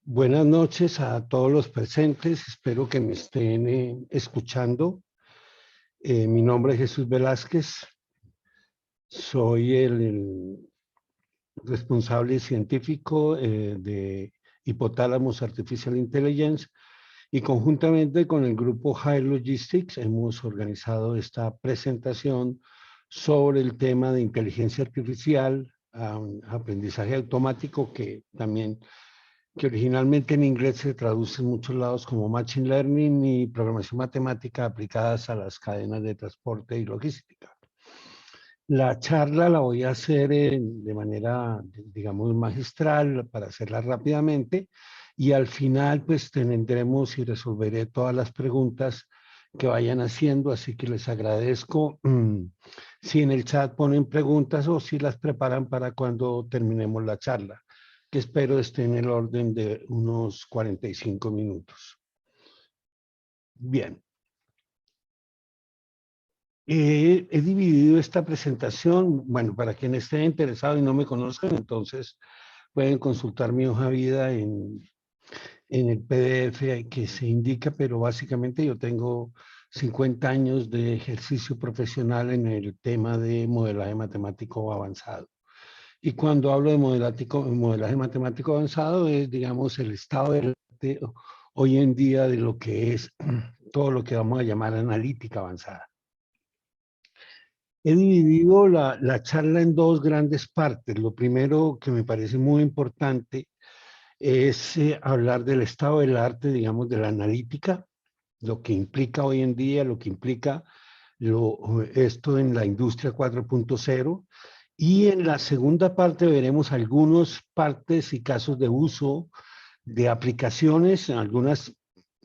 Buenas noches a todos los presentes, espero que me estén escuchando. Mi nombre es Jesús Velázquez, soy el responsable científico de Hipotálamos Artificial Intelligence y conjuntamente con el grupo High Logistics hemos organizado esta presentación sobre el tema de inteligencia artificial, aprendizaje automático, que originalmente en inglés se traduce en muchos lados como Machine Learning y programación matemática aplicadas a las cadenas de transporte y logística. La charla la voy a hacer de manera, digamos, magistral para hacerla rápidamente y al final pues tendremos y resolveré todas las preguntas que vayan haciendo, así que les agradezco si en el chat ponen preguntas o si las preparan para cuando terminemos la charla, que espero esté en el orden de unos 45 minutos. Bien. He dividido esta presentación, bueno, para quien esté interesado y no me conozcan, entonces pueden consultar mi hoja de vida en el PDF que se indica, pero básicamente yo tengo 50 años de ejercicio profesional en el tema de modelaje matemático avanzado. Y cuando hablo de modelaje matemático avanzado es, digamos, el estado del arte hoy en día de lo que es todo lo que vamos a llamar analítica avanzada. He dividido la charla en dos grandes partes. Lo primero que me parece muy importante es hablar del estado del arte, digamos, de la analítica, lo que implica hoy en día, lo que implica esto en la industria 4.0. Y en la segunda parte veremos algunas partes y casos de uso de aplicaciones, algunas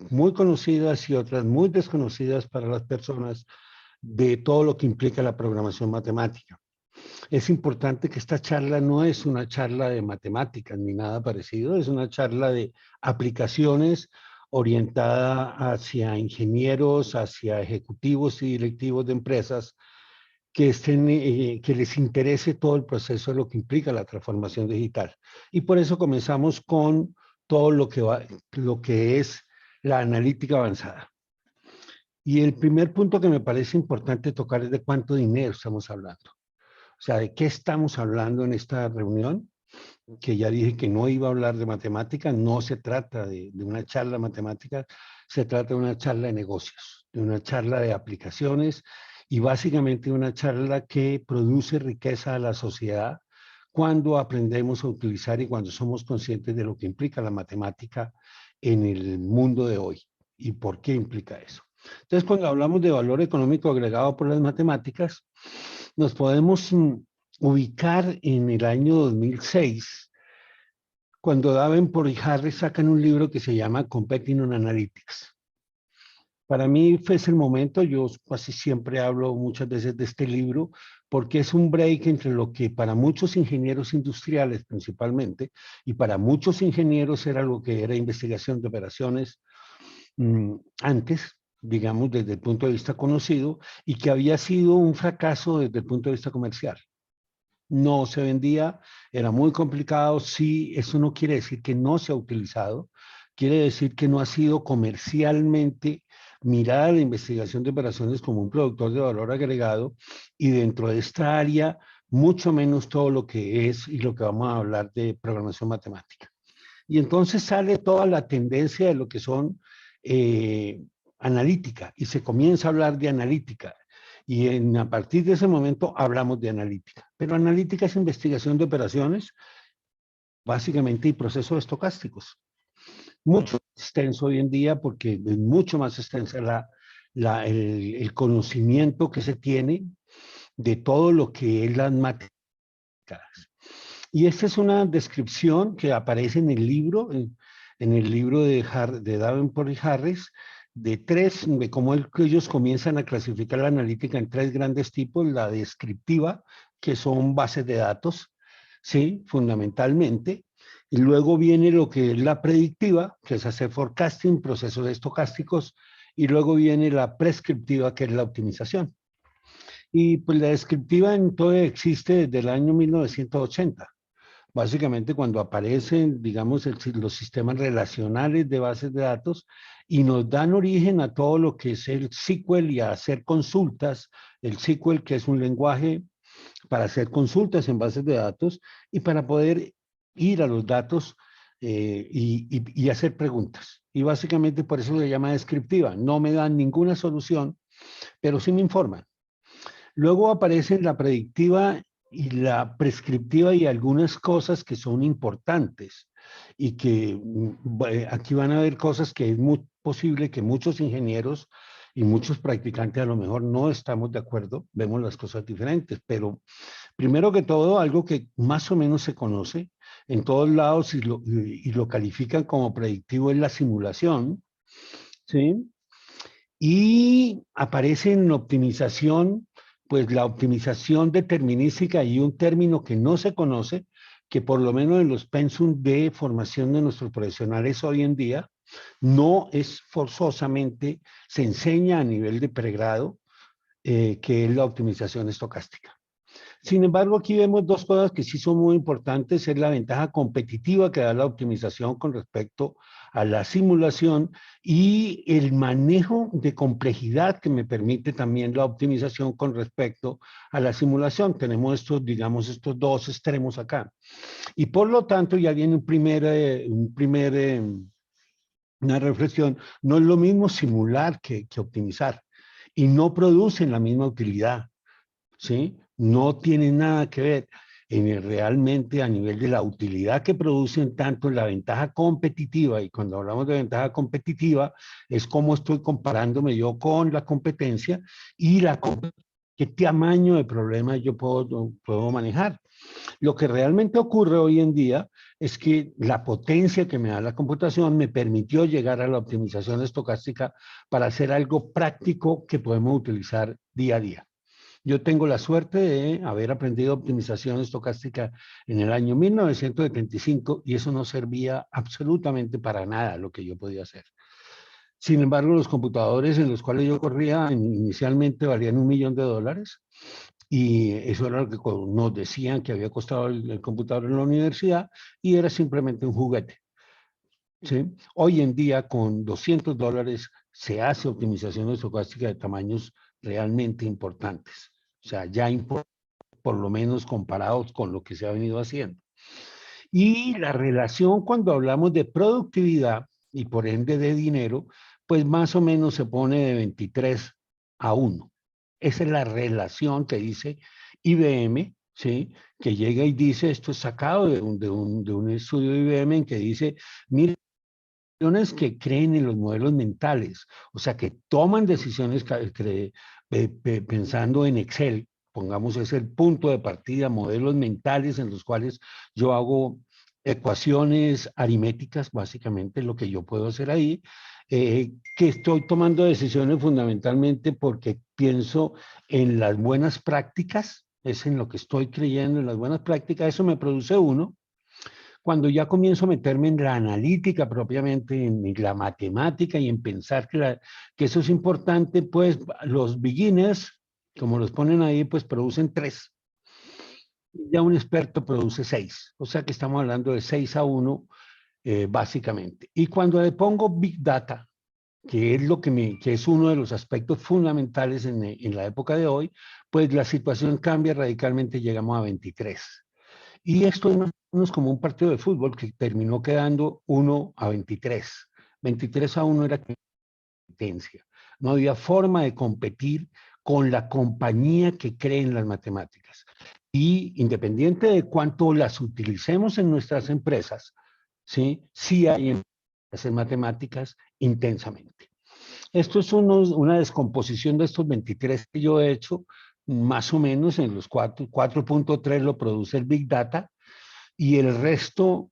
muy conocidas y otras muy desconocidas para las personas, de todo lo que implica la programación matemática. Es importante que esta charla no es una charla de matemáticas ni nada parecido, es una charla de aplicaciones orientada hacia ingenieros, hacia ejecutivos y directivos de empresas que les interese todo el proceso de lo que implica la transformación digital. Y por eso comenzamos con todo lo que es la analítica avanzada. Y el primer punto que me parece importante tocar es de cuánto dinero estamos hablando. O sea, ¿de qué estamos hablando en esta reunión? Que ya dije que no iba a hablar de matemáticas, no se trata de una charla matemática, se trata de una charla de negocios, de una charla de aplicaciones y básicamente una charla que produce riqueza a la sociedad cuando aprendemos a utilizar y cuando somos conscientes de lo que implica la matemática en el mundo de hoy y por qué implica eso. Entonces, cuando hablamos de valor económico agregado por las matemáticas, nos podemos ubicar en el año 2006, cuando Davenport y Harris sacan un libro que se llama Competing on Analytics. Para mí fue ese el momento, yo casi siempre hablo muchas veces de este libro, porque es un break entre lo que para muchos ingenieros industriales principalmente, y para muchos ingenieros era lo que era investigación de operaciones antes, digamos, desde el punto de vista conocido, y que había sido un fracaso desde el punto de vista comercial. No se vendía, era muy complicado. Sí, eso no quiere decir que no se ha utilizado, quiere decir que no ha sido comercialmente mirada la investigación de operaciones como un productor de valor agregado, y dentro de esta área, mucho menos todo lo que es y lo que vamos a hablar de programación matemática. Y entonces sale toda la tendencia de lo que son analítica, y se comienza a hablar de analítica. Y a partir de ese momento hablamos de analítica. Pero analítica es investigación de operaciones, básicamente, y procesos estocásticos. Mucho más extenso hoy en día porque es mucho más extensa el conocimiento que se tiene de todo lo que es las matemáticas. Y esta es una descripción que aparece en el libro, en el libro de Davenport y Harris, de cómo ellos comienzan a clasificar la analítica en tres grandes tipos: la descriptiva, que son bases de datos, ¿sí? Fundamentalmente. Y luego viene lo que es la predictiva, que es hacer forecasting, procesos estocásticos, y luego viene la prescriptiva, que es la optimización. Y pues la descriptiva en todo existe desde el año 1980. básicamente cuando aparecen, digamos, los sistemas relacionales de bases de datos y nos dan origen a todo lo que es el SQL y a hacer consultas. El SQL, que es un lenguaje para hacer consultas en bases de datos y para poder ir a los datos y hacer preguntas. Y básicamente por eso se llama descriptiva. No me dan ninguna solución, pero sí me informan. Luego aparecen la predictiva y la prescriptiva y algunas cosas que son importantes y que aquí van a haber cosas que es muy posible que muchos ingenieros y muchos practicantes a lo mejor no estamos de acuerdo, vemos las cosas diferentes, pero primero que todo, algo que más o menos se conoce en todos lados y lo califican como predictivo es la simulación, ¿sí? Y aparece en optimización, pues la optimización determinística y un término que no se conoce, que por lo menos en los pensum de formación de nuestros profesionales hoy en día, no es forzosamente, se enseña a nivel de pregrado, que es la optimización estocástica. Sin embargo, aquí vemos dos cosas que sí son muy importantes, es la ventaja competitiva que da la optimización con respecto a la simulación y el manejo de complejidad que me permite también la optimización con respecto a la simulación. Tenemos estos, digamos, estos dos extremos acá. Y por lo tanto ya viene una reflexión, no es lo mismo simular que optimizar y no producen la misma utilidad. ¿Sí? No tiene nada que ver realmente a nivel de la utilidad que producen tanto la ventaja competitiva, y cuando hablamos de ventaja competitiva es cómo estoy comparándome yo con la competencia y qué tamaño de problema yo puedo manejar. Lo que realmente ocurre hoy en día es que la potencia que me da la computación me permitió llegar a la optimización estocástica para hacer algo práctico que podemos utilizar día a día. Yo tengo la suerte de haber aprendido optimización estocástica en el año 1975 y eso no servía absolutamente para nada lo que yo podía hacer. Sin embargo, los computadores en los cuales yo corría inicialmente valían $1.000.000 y eso era lo que nos decían que había costado el computador en la universidad y era simplemente un juguete. ¿Sí? Hoy en día con $200 se hace optimización estocástica de tamaños realmente importantes. O sea, ya por lo menos comparados con lo que se ha venido haciendo. Y la relación cuando hablamos de productividad y por ende de dinero, pues más o menos se pone de 23-1. Esa es la relación que dice IBM, ¿sí? Que llega y dice, esto es sacado de un estudio de IBM en que dice, mire, que creen en los modelos mentales, o sea, que toman decisiones pensando en Excel, pongamos ese el punto de partida, modelos mentales en los cuales yo hago ecuaciones aritméticas, básicamente lo que yo puedo hacer ahí, que estoy tomando decisiones fundamentalmente porque pienso en las buenas prácticas, es en lo que estoy creyendo, en las buenas prácticas, eso me produce uno. Cuando ya comienzo a meterme en la analítica propiamente, en la matemática y en pensar que eso es importante, pues los beginners, como los ponen ahí, pues producen 3. Ya un experto produce 6. O sea que estamos hablando de 6-1, básicamente. Y cuando le pongo Big Data, que es que es uno de los aspectos fundamentales en la época de hoy, pues la situación cambia radicalmente, llegamos a 23. Y esto es más o menos como un partido de fútbol que terminó quedando 1-23. 23-1 era competencia. No había forma de competir con la compañía que cree en las matemáticas. Y independiente de cuánto las utilicemos en nuestras empresas, sí hay empresas en matemáticas intensamente. Esto es una descomposición de estos 23 que yo he hecho, más o menos en los 4.3 lo produce el Big Data, y el resto,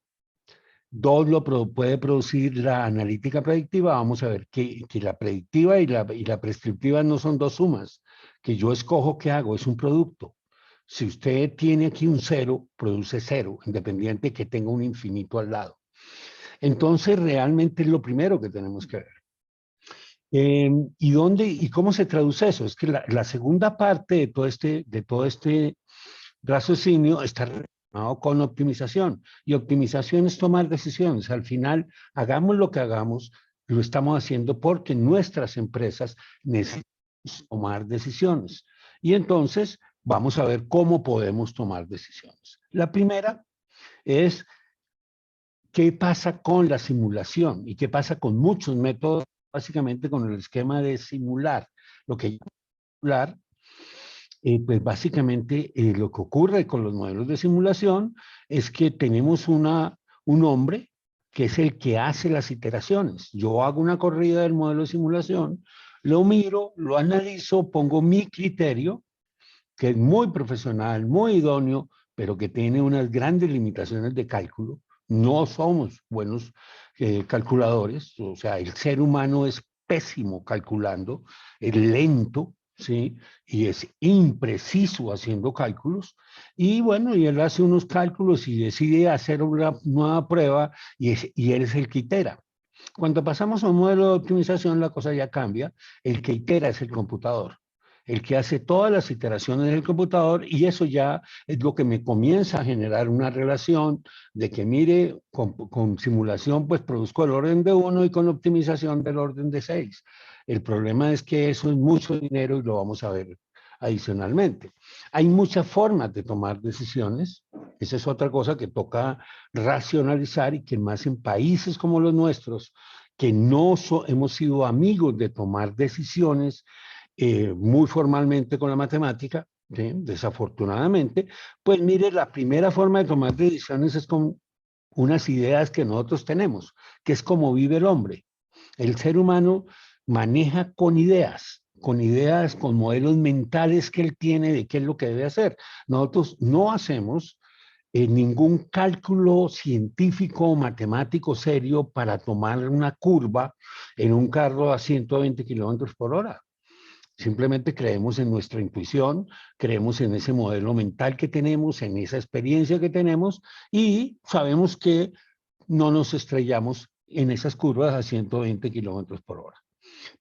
2 puede producir la analítica predictiva. Vamos a ver que la predictiva y la prescriptiva no son dos sumas, que yo escojo qué hago, es un producto. Si usted tiene aquí un 0, produce 0, independiente de que tenga un infinito al lado. Entonces, realmente es lo primero que tenemos que ver. ¿Y cómo se traduce eso? Es que la segunda parte de todo este raciocinio está con optimización. Y optimización es tomar decisiones. Al final, hagamos lo que hagamos, lo estamos haciendo porque nuestras empresas necesitan tomar decisiones. Y entonces vamos a ver cómo podemos tomar decisiones. La primera es qué pasa con la simulación y qué pasa con muchos métodos, básicamente con el esquema de simular. Lo que simular, pues básicamente lo que ocurre con los modelos de simulación es que tenemos un hombre que es el que hace las iteraciones. Yo hago una corrida del modelo de simulación, lo miro, lo analizo, pongo mi criterio, que es muy profesional, muy idóneo, pero que tiene unas grandes limitaciones de cálculo. No somos buenos calculadores, o sea, el ser humano es pésimo calculando, es lento, ¿sí? Y es impreciso haciendo cálculos. Y bueno, y él hace unos cálculos y decide hacer una nueva prueba y él es el que itera. Cuando pasamos a un modelo de optimización, la cosa ya cambia. El que itera es el computador, el que hace todas las iteraciones del computador, y eso ya es lo que me comienza a generar una relación de que, mire, con simulación pues produzco el orden de 1 y con optimización del orden de 6. El problema es que eso es mucho dinero y lo vamos a ver adicionalmente. Hay muchas formas de tomar decisiones. Esa es otra cosa que toca racionalizar y que más en países como los nuestros, que no hemos sido amigos de tomar decisiones muy formalmente con la matemática, ¿sí? Desafortunadamente, pues mire, la primera forma de tomar decisiones es con unas ideas que nosotros tenemos, que es como vive el hombre. El ser humano maneja con ideas, con modelos mentales que él tiene de qué es lo que debe hacer. Nosotros no hacemos ningún cálculo científico o matemático serio para tomar una curva en un carro a 120 kilómetros por hora. Simplemente creemos en nuestra intuición, creemos en ese modelo mental que tenemos, en esa experiencia que tenemos y sabemos que no nos estrellamos en esas curvas a 120 kilómetros por hora.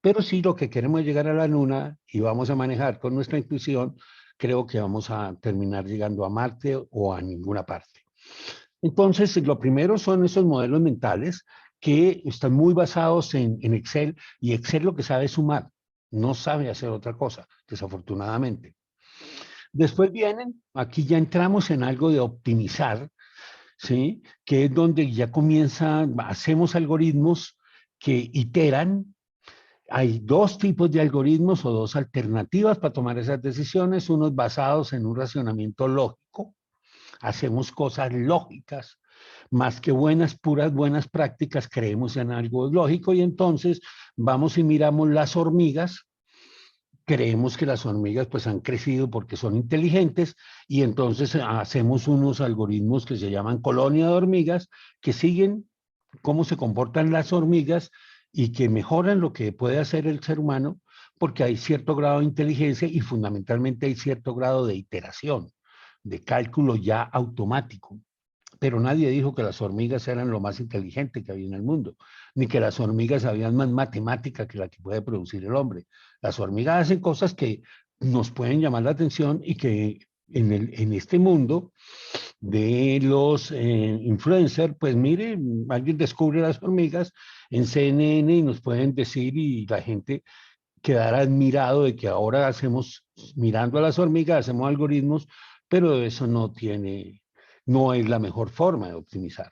Pero si lo que queremos es llegar a la luna y vamos a manejar con nuestra intuición, creo que vamos a terminar llegando a Marte o a ninguna parte. Entonces, lo primero son esos modelos mentales que están muy basados en Excel, y Excel lo que sabe es sumar, no sabe hacer otra cosa, desafortunadamente. Después vienen, aquí ya entramos en algo de optimizar, ¿sí? Que es donde ya hacemos algoritmos que iteran. Hay dos tipos de algoritmos o dos alternativas para tomar esas decisiones, unos basados en un racionamiento lógico, hacemos cosas lógicas, más que puras buenas prácticas, creemos en algo lógico y entonces vamos y miramos las hormigas, creemos que las hormigas pues han crecido porque son inteligentes y entonces hacemos unos algoritmos que se llaman colonia de hormigas que siguen cómo se comportan las hormigas y que mejoran lo que puede hacer el ser humano porque hay cierto grado de inteligencia y fundamentalmente hay cierto grado de iteración, de cálculo ya automático. Pero nadie dijo que las hormigas eran lo más inteligente que había en el mundo, ni que las hormigas sabían más matemática que la que puede producir el hombre. Las hormigas hacen cosas que nos pueden llamar la atención y que en este mundo de los influencers, pues mire, alguien descubre las hormigas en CNN y nos pueden decir y la gente quedará admirado de que ahora hacemos, mirando a las hormigas, hacemos algoritmos, pero eso no es la mejor forma de optimizar.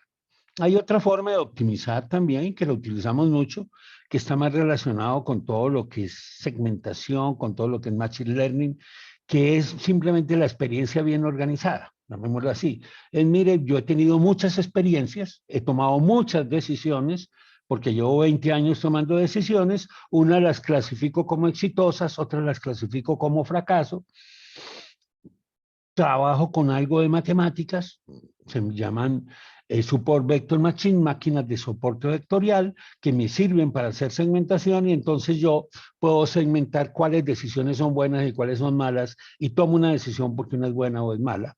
Hay otra forma de optimizar también, que lo utilizamos mucho, que está más relacionado con todo lo que es segmentación, con todo lo que es machine learning, que es simplemente la experiencia bien organizada, llamémoslo así. Mire, yo he tenido muchas experiencias, he tomado muchas decisiones, porque llevo 20 años tomando decisiones, unas las clasifico como exitosas, otras las clasifico como fracaso, trabajo con algo de matemáticas, se llaman Support Vector Machine, máquinas de soporte vectorial, que me sirven para hacer segmentación y entonces yo puedo segmentar cuáles decisiones son buenas y cuáles son malas y tomo una decisión porque una es buena o es mala,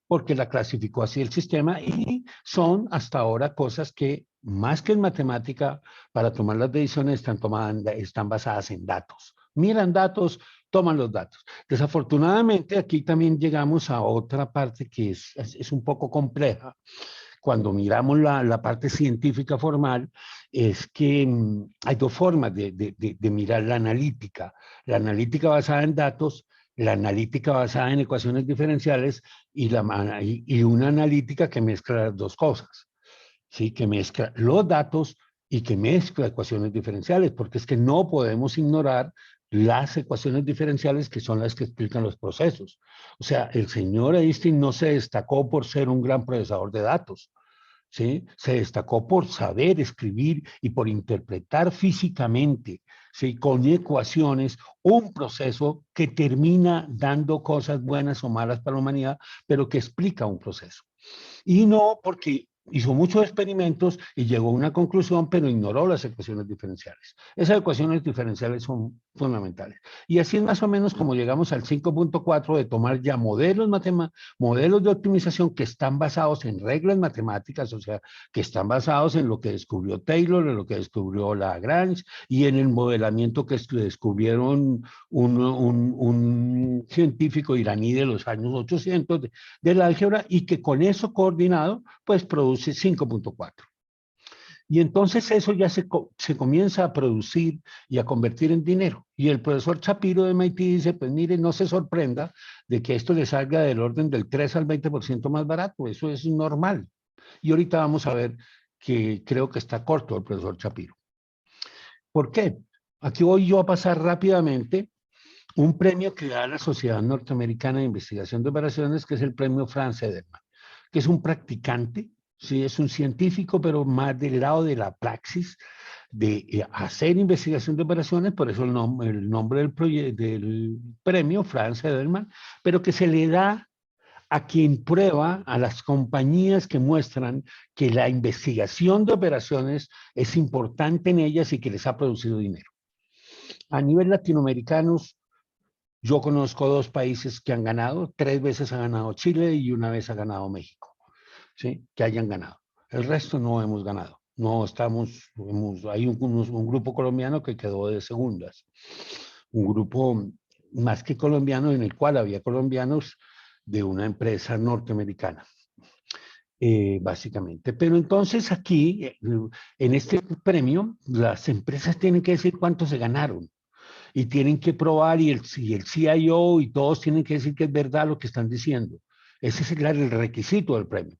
porque la clasificó así el sistema y son hasta ahora cosas que más que en matemática para tomar las decisiones están basadas en datos. Miran datos, toman los datos. Desafortunadamente, aquí también llegamos a otra parte que es un poco compleja. Cuando miramos la parte científica formal, es que hay dos formas de mirar la analítica. La analítica basada en datos, la analítica basada en ecuaciones diferenciales y una analítica que mezcla las dos cosas. ¿Sí? Que mezcla los datos y que mezcla ecuaciones diferenciales, porque es que no podemos ignorar las ecuaciones diferenciales que son las que explican los procesos. O sea, el señor Einstein no se destacó por ser un gran procesador de datos, ¿sí? Se destacó por saber escribir y por interpretar físicamente, ¿sí? Con ecuaciones, un proceso que termina dando cosas buenas o malas para la humanidad, pero que explica un proceso. Y no porque hizo muchos experimentos y llegó a una conclusión, pero ignoró las ecuaciones diferenciales. Esas ecuaciones diferenciales son fundamentales. Y así es más o menos como llegamos al 5.4 de tomar ya modelos de optimización que están basados en reglas matemáticas, o sea, que están basados en lo que descubrió Taylor, en lo que descubrió Lagrange y en el modelamiento que descubrieron un científico iraní de los años 800 del álgebra y que con eso coordinado pues produce 5.4. Y entonces eso ya se comienza a producir y a convertir en dinero. Y el profesor Shapiro de MIT dice, pues mire, no se sorprenda de que esto le salga del orden del 3 al 20% más barato, eso es normal. Y ahorita vamos a ver que creo que está corto el profesor Shapiro. ¿Por qué? Aquí voy yo a pasar rápidamente un premio que da la Sociedad Norteamericana de Investigación de Operaciones, que es el premio Franz Edelman, que es un practicante, sí, es un científico, pero más del lado de la praxis, de hacer investigación de operaciones, por eso el nombre del premio, Franz Edelman, pero que se le da a quien prueba, a las compañías que muestran que la investigación de operaciones es importante en ellas y que les ha producido dinero. A nivel latinoamericano, yo conozco dos países que han ganado, 3 veces ha ganado Chile y una vez ha ganado México, ¿sí? Que hayan ganado. El resto no hemos ganado. No estamos, hay un grupo colombiano que quedó de segundas. Un grupo más que colombiano en el cual había colombianos de una empresa norteamericana. Básicamente. Pero entonces aquí, en este premio, las empresas tienen que decir cuánto se ganaron y tienen que probar y el CIO y todos tienen que decir que es verdad lo que están diciendo. Ese es el requisito del premio,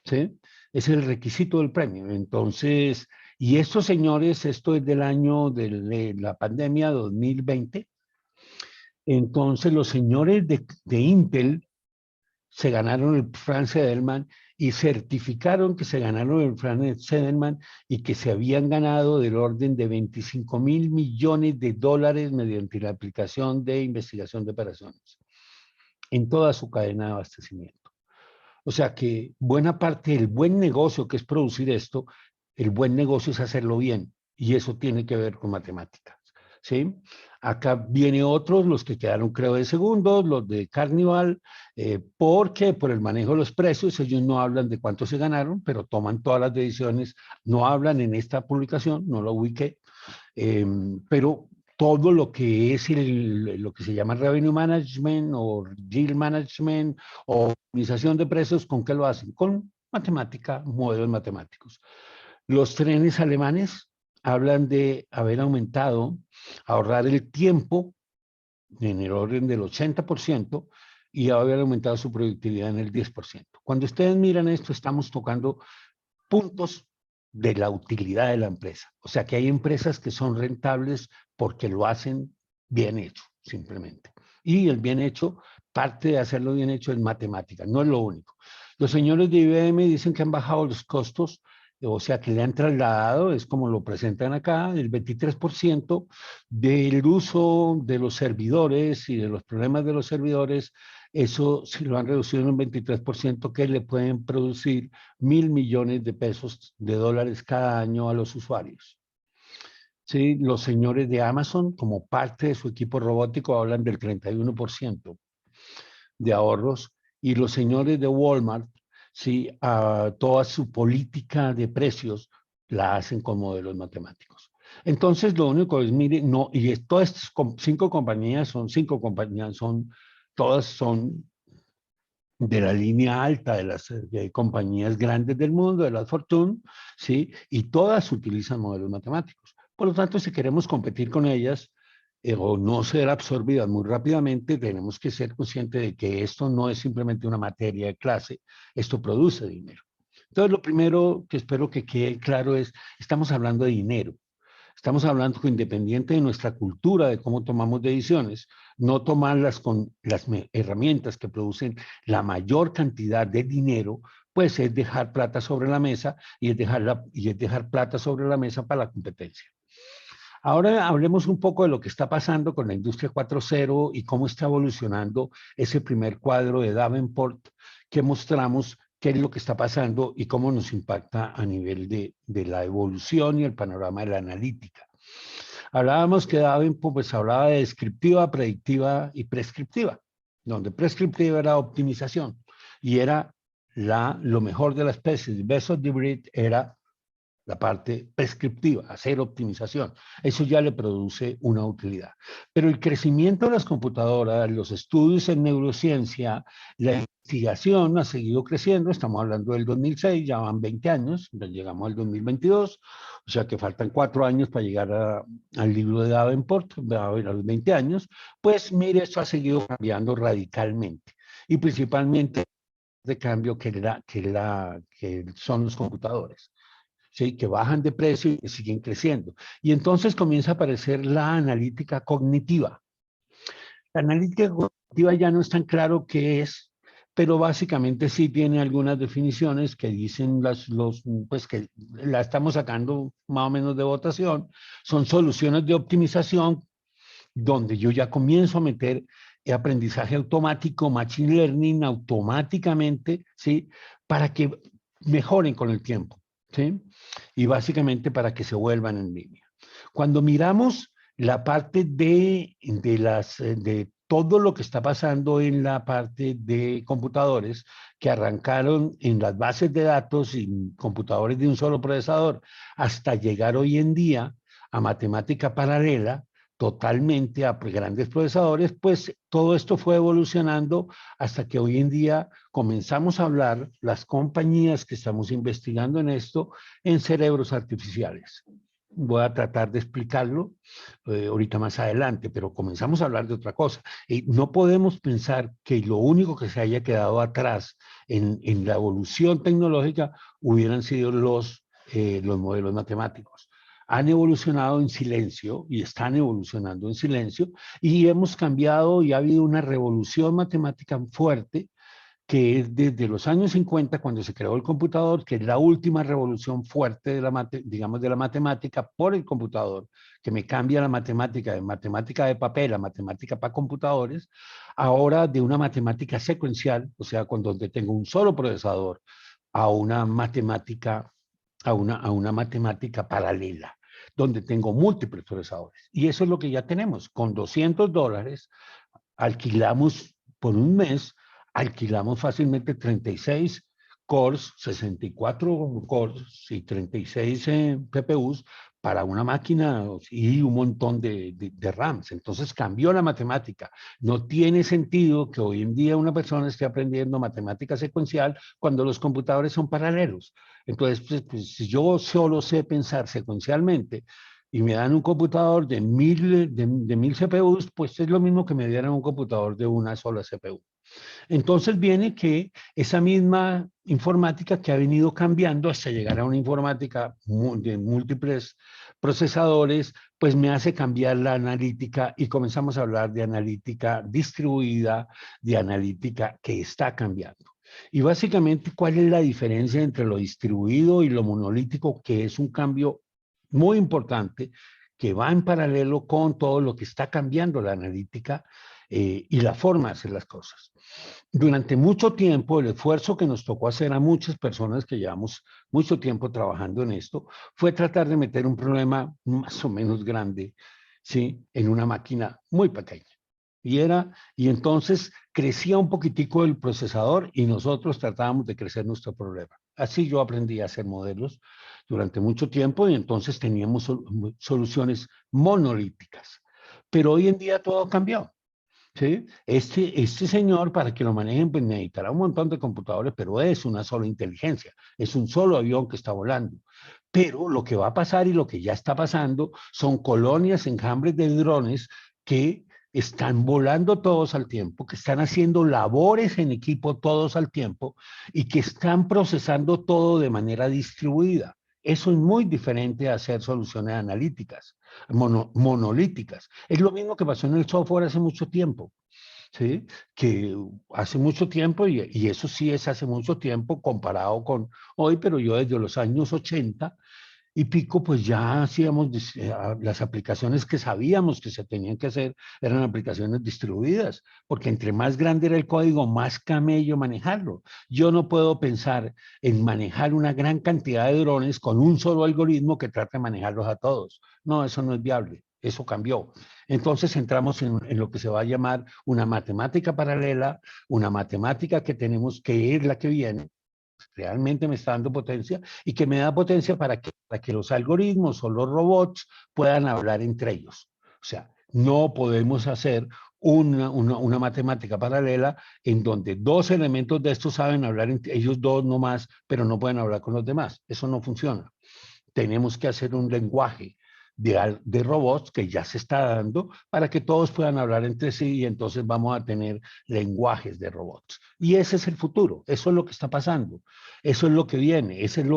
¿sí? Ese es el requisito del premio. Entonces, y estos señores, esto es del año de la pandemia 2020, entonces los señores de Intel se ganaron el Franz Edelman y certificaron que se ganaron el Franz Edelman y que se habían ganado del orden de 25.000 millones de dólares mediante la aplicación de investigación de operaciones en toda su cadena de abastecimiento. O sea que buena parte del buen negocio que es producir esto, el buen negocio es hacerlo bien y eso tiene que ver con matemáticas. ¿Sí? Acá viene otros, los que quedaron creo de segundos, los de Carnival, porque por el manejo de los precios, ellos no hablan de cuánto se ganaron, pero toman todas las decisiones, no hablan en esta publicación, no lo ubiqué, pero todo lo que es lo que se llama revenue management o yield management o optimización de precios, ¿con qué lo hacen? Con matemática, modelos matemáticos. Los trenes alemanes hablan de haber aumentado, ahorrar el tiempo en el orden del 80% y haber aumentado su productividad en el 10%. Cuando ustedes miran esto, estamos tocando puntos de la utilidad de la empresa. O sea que hay empresas que son rentables porque lo hacen bien hecho, simplemente. Y el bien hecho, parte de hacerlo bien hecho es matemática, no es lo único. Los señores de IBM dicen que han bajado los costos, o sea que le han trasladado, es como lo presentan acá, el 23% del uso de los servidores y de los problemas de los servidores, eso si lo han reducido en un 23% que le pueden producir 1.000 millones de pesos, de dólares cada año a los usuarios. Sí, los señores de Amazon, como parte de su equipo robótico, hablan del 31% de ahorros, y los señores de Walmart, sí, toda su política de precios la hacen con modelos matemáticos. Entonces, lo único es, mire, no, y todas estas 5 compañías todas son de la línea alta de las compañías grandes del mundo, de las Fortune, ¿sí? Y todas utilizan modelos matemáticos. Por lo tanto, si queremos competir con ellas o no ser absorbidas muy rápidamente, tenemos que ser conscientes de que esto no es simplemente una materia de clase, esto produce dinero. Entonces, lo primero que espero que quede claro es, estamos hablando de dinero. Estamos hablando que independiente de nuestra cultura, de cómo tomamos decisiones, no tomarlas con las herramientas que producen la mayor cantidad de dinero, pues es dejar plata sobre la mesa y es dejar plata sobre la mesa para la competencia. Ahora hablemos un poco de lo que está pasando con la industria 4.0 y cómo está evolucionando ese primer cuadro de Davenport que mostramos qué es lo que está pasando y cómo nos impacta a nivel de la evolución y el panorama de la analítica. Hablábamos que Davenport pues, hablaba de descriptiva, predictiva y prescriptiva, donde prescriptiva era optimización y era lo mejor de la especie. El best of the breed era la parte prescriptiva, hacer optimización. Eso ya le produce una utilidad. Pero el crecimiento de las computadoras, los estudios en neurociencia, la investigación ha seguido creciendo. Estamos hablando del 2006, ya van 20 años, ya llegamos al 2022, o sea que faltan 4 años para llegar al libro de Davenport, a los 20 años. Pues mire, esto ha seguido cambiando radicalmente y principalmente de cambio que son los computadores. ¿Sí? Que bajan de precio y que siguen creciendo. Y entonces comienza a aparecer la analítica cognitiva. La analítica cognitiva ya no es tan claro qué es, pero básicamente sí tiene algunas definiciones que dicen pues que la estamos sacando más o menos de votación. Son soluciones de optimización donde yo ya comienzo a meter aprendizaje automático, machine learning automáticamente, ¿sí? Para que mejoren con el tiempo, ¿sí? Y básicamente para que se vuelvan en línea. Cuando miramos la parte de todo lo que está pasando en la parte de computadores que arrancaron en las bases de datos y computadores de un solo procesador hasta llegar hoy en día a matemática paralela, totalmente a grandes procesadores, pues todo esto fue evolucionando hasta que hoy en día comenzamos a hablar, las compañías que estamos investigando en esto, en cerebros artificiales. Voy a tratar de explicarlo ahorita más adelante, pero comenzamos a hablar de otra cosa. Y no podemos pensar que lo único que se haya quedado atrás en la evolución tecnológica hubieran sido los modelos matemáticos. Han evolucionado en silencio y están evolucionando en silencio y hemos cambiado y ha habido una revolución matemática fuerte que es desde los años 50 cuando se creó el computador, que es la última revolución fuerte de digamos, de la matemática por el computador, que me cambia la matemática de matemática de papel a matemática para computadores, ahora de una matemática secuencial, o sea, cuando tengo un solo procesador, a una matemática, a una matemática paralela donde tengo múltiples procesadores. Y eso es lo que ya tenemos. Con $200 alquilamos por un mes, alquilamos fácilmente 36 cores, 64 cores y 36 PPUs para una máquina y un montón de RAMs. Entonces cambió la matemática. No tiene sentido que hoy en día una persona esté aprendiendo matemática secuencial cuando los computadores son paralelos. Entonces, pues, si yo solo sé pensar secuencialmente y me dan un computador de 1000 CPUs, pues es lo mismo que me dieran un computador de una sola CPU. Entonces viene que esa misma informática que ha venido cambiando hasta llegar a una informática de múltiples procesadores, pues me hace cambiar la analítica y comenzamos a hablar de analítica distribuida, de analítica que está cambiando. Y básicamente, ¿cuál es la diferencia entre lo distribuido y lo monolítico? Que es un cambio muy importante que va en paralelo con todo lo que está cambiando la analítica y la forma de hacer las cosas. Durante mucho tiempo, el esfuerzo que nos tocó hacer a muchas personas que llevamos mucho tiempo trabajando en esto fue tratar de meter un problema más o menos grande, ¿sí? En una máquina muy pequeña. Y entonces crecía un poquitico el procesador y nosotros tratábamos de crecer nuestro problema. Así yo aprendí a hacer modelos durante mucho tiempo y entonces teníamos soluciones monolíticas. Pero hoy en día todo cambió. ¿Sí? Este señor, para que lo manejen, pues necesitará un montón de computadores, pero es una sola inteligencia, es un solo avión que está volando. Pero lo que va a pasar y lo que ya está pasando son colonias, enjambres de drones que están volando todos al tiempo, que están haciendo labores en equipo todos al tiempo y que están procesando todo de manera distribuida. Eso es muy diferente a hacer soluciones analíticas, monolíticas. Es lo mismo que pasó en el software hace mucho tiempo. ¿Sí? Que hace mucho tiempo, y eso sí es hace mucho tiempo comparado con hoy, pero yo desde los años 80 y pico, pues ya hacíamos, las aplicaciones que sabíamos que se tenían que hacer eran aplicaciones distribuidas, porque entre más grande era el código, más camello manejarlo. Yo no puedo pensar en manejar una gran cantidad de drones con un solo algoritmo que trate de manejarlos a todos. No, eso no es viable. Eso cambió. Entonces entramos en lo que se va a llamar una matemática paralela, una matemática que tenemos que es la que viene, realmente me está dando potencia y que me da potencia para que los algoritmos o los robots puedan hablar entre ellos. O sea, no podemos hacer una matemática paralela en donde dos elementos de estos saben hablar entre ellos dos nomás, pero no pueden hablar con los demás. Eso no funciona. Tenemos que hacer un lenguaje de robots que ya se está dando para que todos puedan hablar entre sí y entonces vamos a tener lenguajes de robots. Y ese es el futuro, eso es lo que está pasando, eso es lo que viene, ese es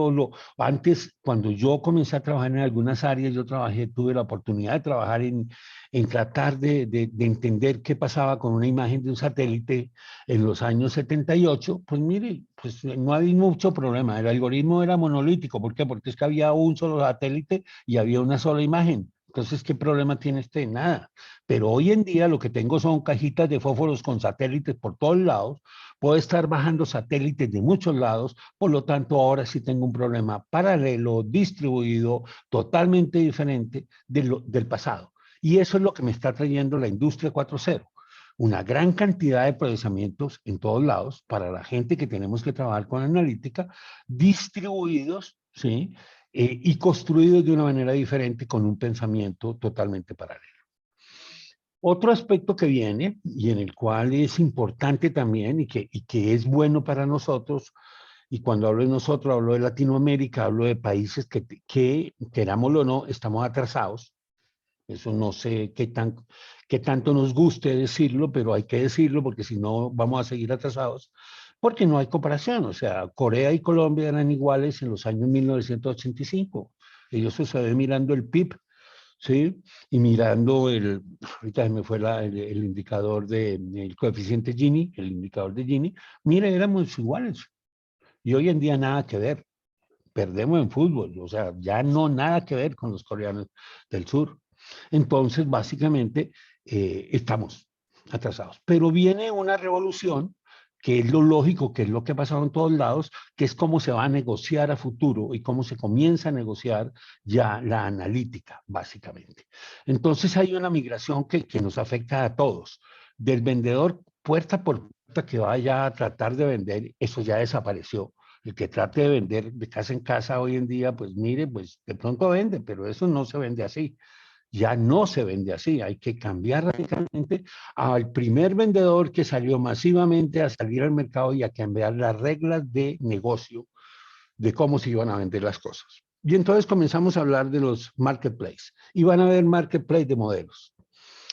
antes cuando yo comencé a trabajar en algunas áreas, yo tuve la oportunidad de trabajar en tratar de entender qué pasaba con una imagen de un satélite en los años 78, pues mire, pues no había mucho problema, el algoritmo era monolítico, ¿por qué? Porque es que había un solo satélite y había una sola imagen. Entonces, ¿qué problema tiene este? Nada. Pero hoy en día lo que tengo son cajitas de fósforos con satélites por todos lados. Puedo estar bajando satélites de muchos lados. Por lo tanto, ahora sí tengo un problema paralelo, distribuido, totalmente diferente del pasado. Y eso es lo que me está trayendo la industria 4.0, una gran cantidad de procesamientos en todos lados para la gente que tenemos que trabajar con analítica, distribuidos, ¿sí? Y construidos de una manera diferente con un pensamiento totalmente paralelo. Otro aspecto que viene y en el cual es importante también y que es bueno para nosotros, y cuando hablo de nosotros, hablo de Latinoamérica, hablo de países que querámoslo o no, estamos atrasados. Eso no sé qué tanto nos guste decirlo, pero hay que decirlo porque si no vamos a seguir atrasados, porque no hay comparación. O sea, Corea y Colombia eran iguales en los años 1985. Ellos se ve mirando el PIB, ¿sí? Y mirando ahorita se me fue el indicador el coeficiente Gini, el indicador de Gini. Mire, éramos iguales. Y hoy en día nada que ver. Perdemos en fútbol, o sea, ya no nada que ver con los coreanos del sur. Entonces, básicamente, estamos atrasados. Pero viene una revolución, que es lo lógico, que es lo que ha pasado en todos lados, que es cómo se va a negociar a futuro y cómo se comienza a negociar ya la analítica, básicamente. Entonces, hay una migración que nos afecta a todos. Del vendedor puerta por puerta que vaya a tratar de vender, eso ya desapareció. El que trate de vender de casa en casa hoy en día, pues mire, pues de pronto vende, pero eso no se vende así. Ya no se vende así, hay que cambiar radicalmente al primer vendedor que salió masivamente a salir al mercado y a cambiar las reglas de negocio de cómo se iban a vender las cosas. Y entonces comenzamos a hablar de los marketplaces. Y van a haber marketplace de modelos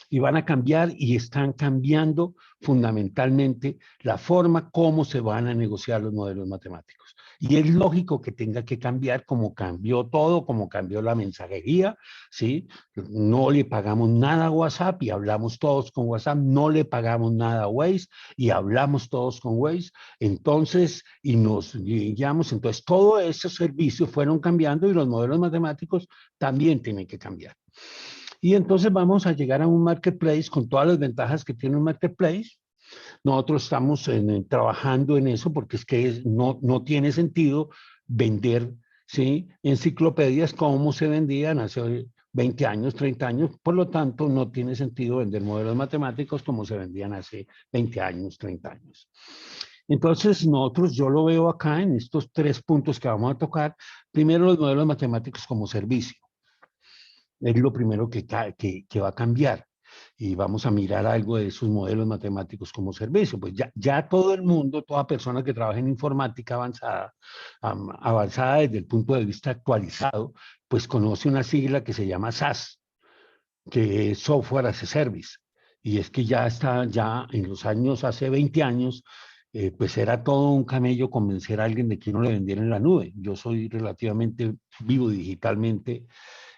y van a cambiar y están cambiando fundamentalmente la forma como se van a negociar los modelos matemáticos. Y es lógico que tenga que cambiar como cambió todo, como cambió la mensajería, ¿sí? No le pagamos nada a WhatsApp y hablamos todos con WhatsApp, no le pagamos nada a Waze y hablamos todos con Waze, entonces, y nos guiamos, entonces todos esos servicios fueron cambiando y los modelos matemáticos también tienen que cambiar. Y entonces vamos a llegar a un marketplace con todas las ventajas que tiene un marketplace. Nosotros estamos trabajando en eso porque es que no tiene sentido vender, ¿sí? Enciclopedias como se vendían hace 20 años, 30 años. Por lo tanto, no tiene sentido vender modelos matemáticos como se vendían hace 20 años, 30 años. Entonces, nosotros, yo lo veo acá en estos 3 puntos que vamos a tocar. Primero, los modelos matemáticos como servicio. Es lo primero que va a cambiar. Y vamos a mirar algo de esos modelos matemáticos como servicio. Pues ya todo el mundo, toda persona que trabaja en informática avanzada, avanzada desde el punto de vista actualizado, pues conoce una sigla que se llama SaaS, que es Software as a Service. Y es que ya en los años, hace 20 años, pues era todo un camello convencer a alguien de que no le vendiera en la nube. Yo soy relativamente vivo digitalmente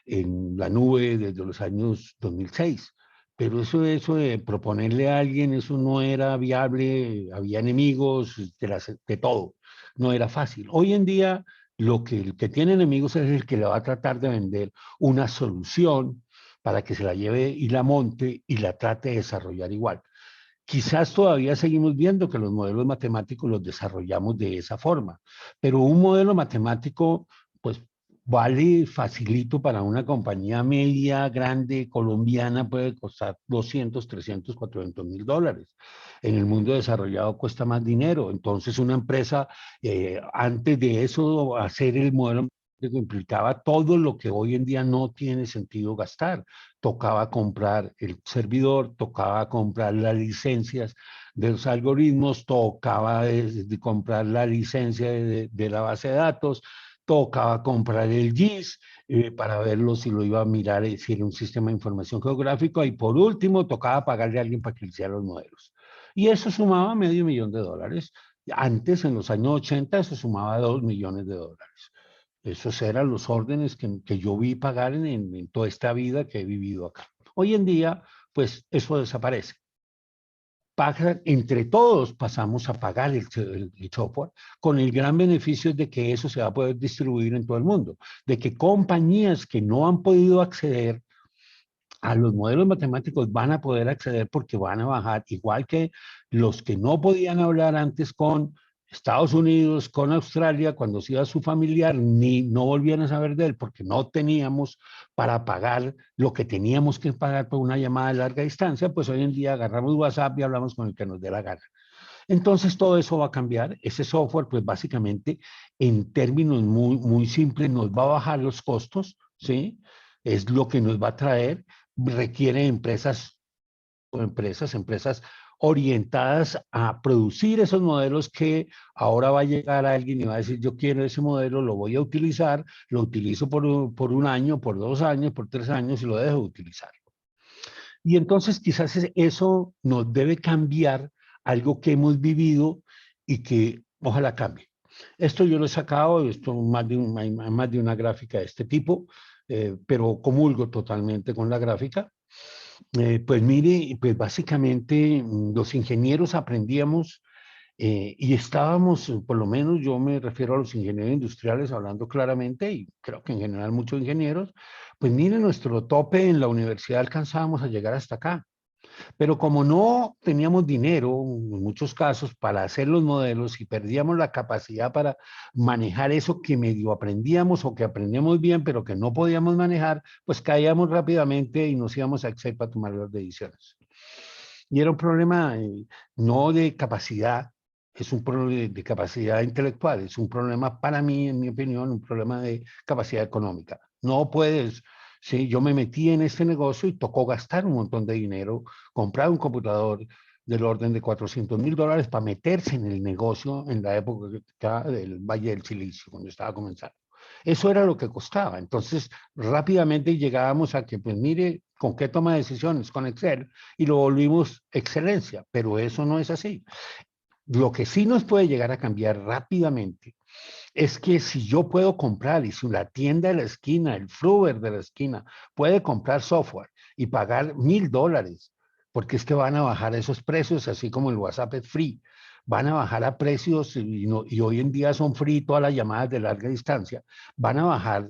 en la nube desde los años 2006. Pero eso de proponerle a alguien, eso no era viable, había enemigos de todo, no era fácil. Hoy en día, el que tiene enemigos es el que le va a tratar de vender una solución para que se la lleve y la monte y la trate de desarrollar igual. Quizás todavía seguimos viendo que los modelos matemáticos los desarrollamos de esa forma, pero un modelo matemático, pues vale facilito para una compañía media, grande, colombiana, puede costar 200, 300, 400.000 dólares. En el mundo desarrollado cuesta más dinero. Entonces, una empresa, antes de eso, hacer el modelo matemático implicaba todo lo que hoy en día no tiene sentido gastar. Tocaba comprar el servidor, tocaba comprar las licencias de los algoritmos, tocaba comprar la licencia de la base de datos, tocaba comprar el GIS para verlo si lo iba a mirar, si era un sistema de información geográfico, y por último tocaba pagarle a alguien para que hiciera los modelos. Y eso sumaba $500,000. Antes, en los años 80, eso sumaba $2 millones. Esos eran los órdenes que yo vi pagar en toda esta vida que he vivido acá. Hoy en día, pues eso desaparece. Entre todos pasamos a pagar el software con el gran beneficio de que eso se va a poder distribuir en todo el mundo, de que compañías que no han podido acceder a los modelos matemáticos van a poder acceder porque van a bajar, igual que los que no podían hablar antes con Estados Unidos, con Australia, cuando se iba su familiar, ni no volvían a saber de él porque no teníamos para pagar lo que teníamos que pagar por una llamada de larga distancia, pues hoy en día agarramos WhatsApp y hablamos con el que nos dé la gana. Entonces todo eso va a cambiar. Ese software, pues básicamente, en términos muy, muy simples, nos va a bajar los costos, ¿sí? Es lo que nos va a traer. Requiere empresas orientadas a producir esos modelos que ahora va a llegar a alguien y va a decir, yo quiero ese modelo, lo voy a utilizar, lo utilizo por un año, por 2 años, por 3 años y lo dejo de utilizar. Y entonces quizás eso nos debe cambiar algo que hemos vivido y que ojalá cambie. Esto yo lo he sacado, esto hay más de una gráfica de este tipo, pero comulgo totalmente con la gráfica. Pues mire, pues básicamente los ingenieros aprendíamos y estábamos, por lo menos yo me refiero a los ingenieros industriales, hablando claramente, y creo que en general muchos ingenieros, pues mire, nuestro tope en la universidad alcanzábamos a llegar hasta acá. Pero como no teníamos dinero, en muchos casos, para hacer los modelos y perdíamos la capacidad para manejar eso que medio aprendíamos o que aprendíamos bien, pero que no podíamos manejar, pues caíamos rápidamente y nos íbamos a Excel para tomar las decisiones. Y era un problema no de capacidad, es un problema de capacidad intelectual, es un problema para mí, en mi opinión, un problema de capacidad económica. No puedes, sí, yo me metí en este negocio y tocó gastar un montón de dinero, comprar un computador del orden de $400,000 para meterse en el negocio en la época del Valle del Silicio, cuando estaba comenzando. Eso era lo que costaba. Entonces, rápidamente llegábamos a que, pues mire, ¿con qué toma decisiones? Con Excel, y lo volvimos excelencia, pero eso no es así. Lo que sí nos puede llegar a cambiar rápidamente es que si yo puedo comprar y si la tienda de la esquina, el Fruver de la esquina, puede comprar software y pagar $1,000, porque es que van a bajar esos precios, así como el WhatsApp es free, van a bajar a precios y hoy en día son free todas las llamadas de larga distancia, van a bajar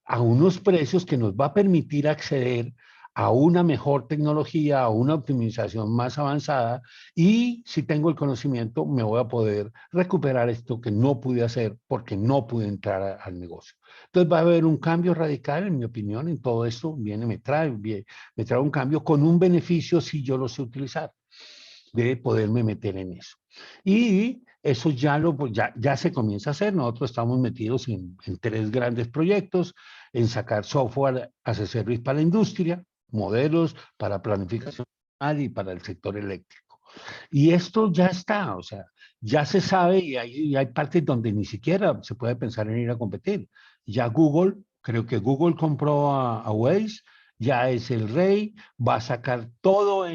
a unos precios que nos va a permitir acceder a una mejor tecnología, a una optimización más avanzada, y si tengo el conocimiento me voy a poder recuperar esto que no pude hacer porque no pude entrar al negocio. Entonces va a haber un cambio radical, en mi opinión, en todo esto. Me trae un cambio con un beneficio si yo lo sé utilizar, de poderme meter en eso. Y eso ya, pues ya se comienza a hacer. Nosotros estamos metidos en tres grandes proyectos, en sacar software as a service para la industria, modelos para planificación y para el sector eléctrico. Y esto ya está, o sea, ya se sabe y hay partes donde ni siquiera se puede pensar en ir a competir. Ya Google, creo que Google compró a Waze, ya es el rey, va a sacar todo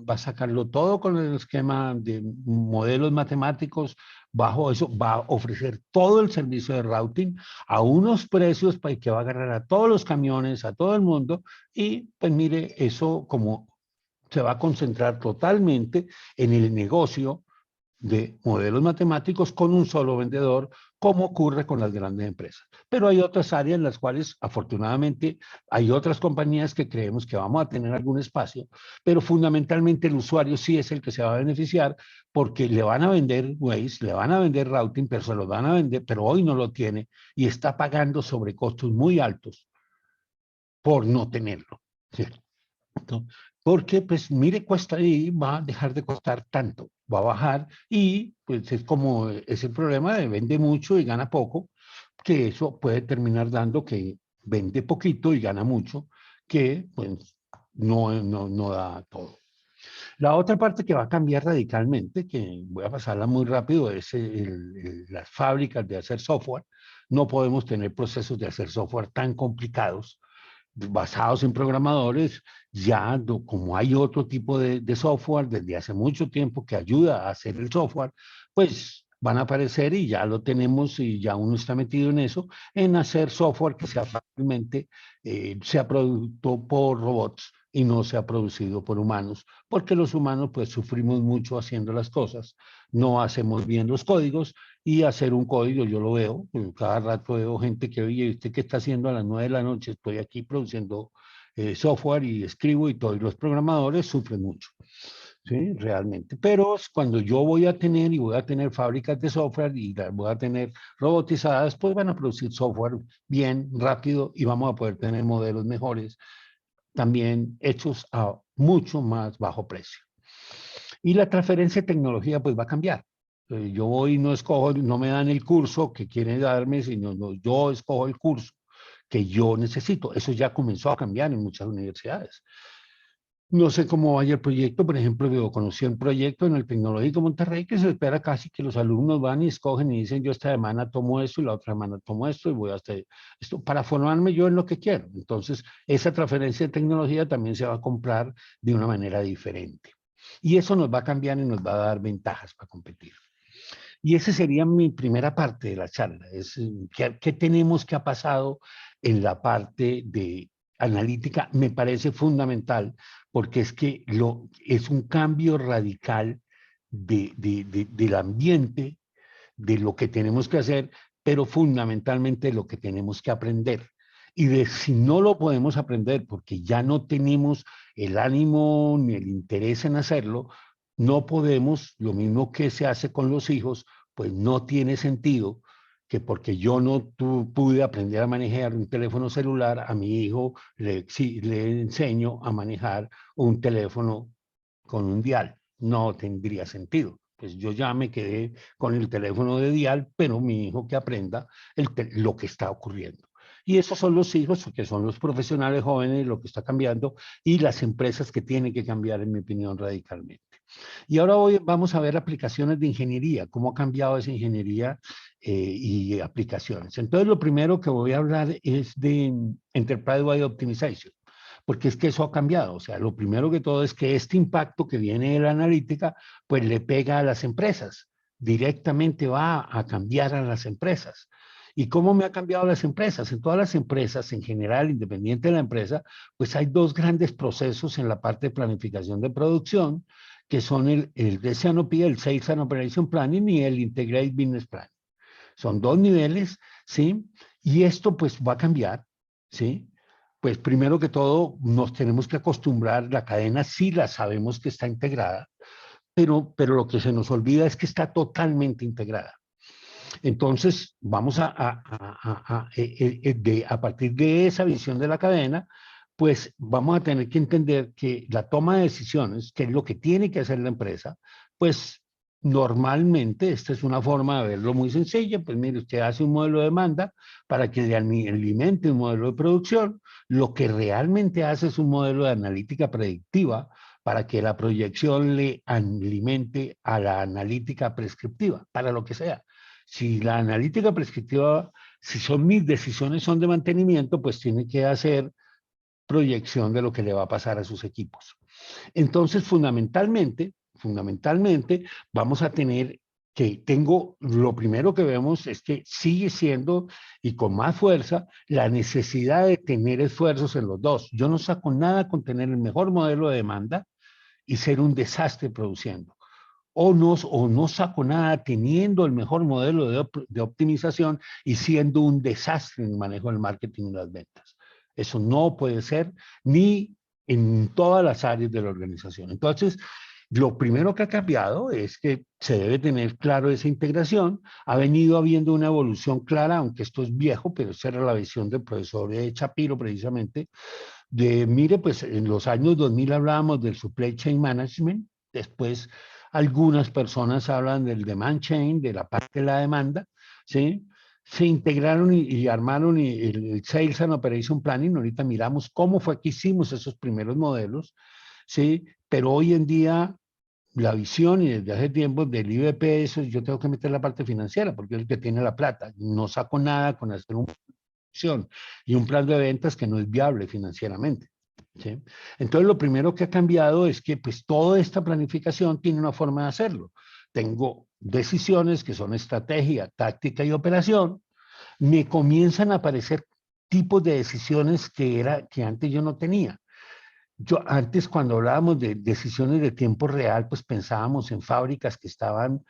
va a sacarlo todo con el esquema de modelos matemáticos, bajo eso va a ofrecer todo el servicio de routing a unos precios para que va a agarrar a todos los camiones, a todo el mundo, y pues mire, eso como se va a concentrar totalmente en el negocio de modelos matemáticos con un solo vendedor, como ocurre con las grandes empresas. Pero hay otras áreas en las cuales, afortunadamente, hay otras compañías que creemos que vamos a tener algún espacio, pero fundamentalmente el usuario sí es el que se va a beneficiar porque le van a vender Waze, le van a vender routing, pero se lo van a vender, pero hoy no lo tiene y está pagando sobrecostos muy altos por no tenerlo. ¿Cierto? Porque, pues, mire, cuesta y va a dejar de costar tanto, va a bajar y, pues, es como ese problema de vende mucho y gana poco, que eso puede terminar dando que vende poquito y gana mucho, que, pues, no da todo. La otra parte que va a cambiar radicalmente, que voy a pasarla muy rápido, es las fábricas de hacer software. No podemos tener procesos de hacer software tan complicados basados en programadores, ya como hay otro tipo de software desde hace mucho tiempo que ayuda a hacer el software, pues van a aparecer y ya lo tenemos y ya uno está metido en eso, en hacer software que sea fácilmente, sea producto por robots y no sea producido por humanos, porque los humanos pues sufrimos mucho haciendo las cosas, no hacemos bien los códigos y hacer un código, yo lo veo, cada rato veo gente que, oye, ¿usted qué está haciendo a las 9 de la noche? Estoy aquí produciendo software y escribo y todos los programadores sufren mucho, ¿sí? Realmente. Pero cuando yo voy a tener y voy a tener fábricas de software y las voy a tener robotizadas, pues van a producir software bien, rápido y vamos a poder tener modelos mejores, también hechos a mucho más bajo precio. Y la transferencia de tecnología pues va a cambiar. Yo voy y no escojo, no me dan el curso que quieren darme, sino yo escojo el curso que yo necesito. Eso ya comenzó a cambiar en muchas universidades. No sé cómo vaya el proyecto, por ejemplo, yo conocí un proyecto en el Tecnológico Monterrey que se espera casi que los alumnos van y escogen y dicen, yo esta semana tomo esto y la otra semana tomo esto y voy a hacer esto para formarme yo en lo que quiero. Entonces, esa transferencia de tecnología también se va a comprar de una manera diferente. Y eso nos va a cambiar y nos va a dar ventajas para competir. Y esa sería mi primera parte de la charla, es qué tenemos que ha pasado en la parte de analítica, me parece fundamental, porque es que es un cambio radical del ambiente, de lo que tenemos que hacer, pero fundamentalmente lo que tenemos que aprender. Y de si no lo podemos aprender porque ya no tenemos el ánimo ni el interés en hacerlo, no podemos, lo mismo que se hace con los hijos, pues no tiene sentido que porque yo no pude aprender a manejar un teléfono celular, a mi hijo le enseño a manejar un teléfono con un dial. No tendría sentido. Pues yo ya me quedé con el teléfono de dial, pero mi hijo que aprenda lo que está ocurriendo. Y esos son los hijos, que son los profesionales jóvenes, lo que está cambiando, y las empresas que tienen que cambiar, en mi opinión, radicalmente. Y ahora vamos a ver aplicaciones de ingeniería, cómo ha cambiado esa ingeniería y aplicaciones. Entonces, lo primero que voy a hablar es de Enterprise Wide Optimization, porque es que eso ha cambiado. O sea, lo primero que todo es que este impacto que viene de la analítica, pues le pega a las empresas, directamente va a cambiar a las empresas. ¿Y cómo me ha cambiado las empresas? En todas las empresas, en general, independiente de la empresa, pues hay dos grandes procesos en la parte de planificación de producción, que son el SNOP, el Sales and Operation Planning y el Integrated Business Planning. Son dos niveles, ¿sí? Y esto pues va a cambiar, ¿sí? Pues primero que todo nos tenemos que acostumbrar, la cadena sí la sabemos que está integrada, pero lo que se nos olvida es que está totalmente integrada. Entonces, vamos a partir de esa visión de la cadena, pues vamos a tener que entender que la toma de decisiones, que es lo que tiene que hacer la empresa, pues normalmente, esta es una forma de verlo muy sencilla, pues mire, usted hace un modelo de demanda para que le alimente un modelo de producción, lo que realmente hace es un modelo de analítica predictiva para que la proyección le alimente a la analítica prescriptiva, para lo que sea. Si la analítica prescriptiva, si son mis decisiones son de mantenimiento, pues tiene que hacer proyección de lo que le va a pasar a sus equipos. Entonces, fundamentalmente, vamos a tener lo primero que vemos es que sigue siendo, y con más fuerza, la necesidad de tener esfuerzos en los dos. Yo no saco nada con tener el mejor modelo de demanda y ser un desastre produciendo. O no saco nada teniendo el mejor modelo de optimización y siendo un desastre en el manejo del marketing y las ventas. Eso no puede ser ni en todas las áreas de la organización. Entonces, lo primero que ha cambiado es que se debe tener claro esa integración. Ha venido habiendo una evolución clara, aunque esto es viejo, pero esa era la visión del profesor Chapiro precisamente, mire, pues en los años 2000 hablábamos del supply chain management, después algunas personas hablan del demand chain, de la parte de la demanda, ¿sí? Se integraron y armaron el Sales and Operation Planning, ahorita miramos cómo fue que hicimos esos primeros modelos, ¿sí? Pero hoy en día la visión y desde hace tiempo del IBP, eso yo tengo que meter la parte financiera porque es el que tiene la plata, no saco nada con hacer un y un plan de ventas que no es viable financieramente. ¿Sí? Entonces, lo primero que ha cambiado es que pues toda esta planificación tiene una forma de hacerlo. Tengo decisiones que son estrategia, táctica y operación. Me comienzan a aparecer tipos de decisiones que antes yo no tenía. Yo antes cuando hablábamos de decisiones de tiempo real, pues pensábamos en fábricas que estaban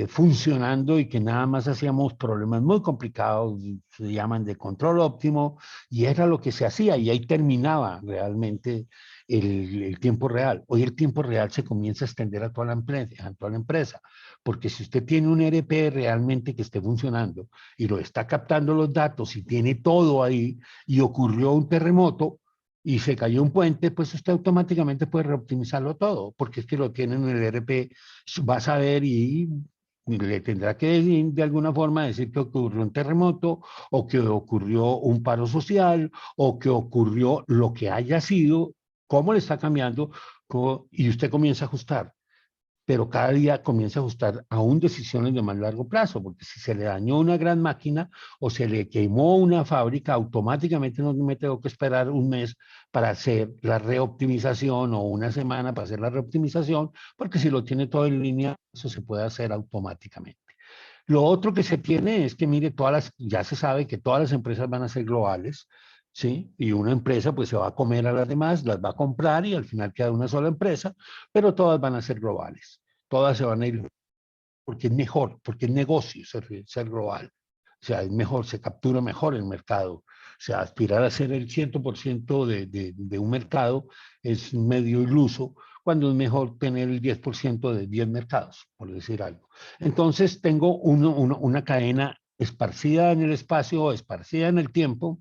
funcionando y que nada más hacíamos problemas muy complicados, se llaman de control óptimo, y era lo que se hacía y ahí terminaba realmente el tiempo real. Hoy el tiempo real se comienza a extender a toda la empresa, porque si usted tiene un ERP realmente que esté funcionando y lo está captando los datos y tiene todo ahí y ocurrió un terremoto, y se cayó un puente, pues usted automáticamente puede reoptimizarlo todo, porque es que lo tiene en el ERP, va a saber y le tendrá que de alguna forma decir que ocurrió un terremoto o que ocurrió un paro social o que ocurrió lo que haya sido, cómo le está cambiando y usted comienza a ajustar, pero cada día comienza a ajustar aún decisiones de más largo plazo, porque si se le dañó una gran máquina o se le quemó una fábrica, automáticamente no me tengo que esperar un mes para hacer la reoptimización o una semana para hacer la reoptimización, porque si lo tiene todo en línea, eso se puede hacer automáticamente. Lo otro que se tiene es que, mire, ya se sabe que todas las empresas van a ser globales, ¿sí? Y una empresa pues se va a comer a las demás, las va a comprar y al final queda una sola empresa, pero todas van a ser globales. Todas se van a ir porque es mejor, porque es negocio ser global. O sea, es mejor, se captura mejor el mercado. O sea, aspirar a ser el 100% de un mercado es medio iluso, cuando es mejor tener el 10% de 10 mercados, por decir algo. Entonces, tengo una cadena esparcida en el espacio, esparcida en el tiempo,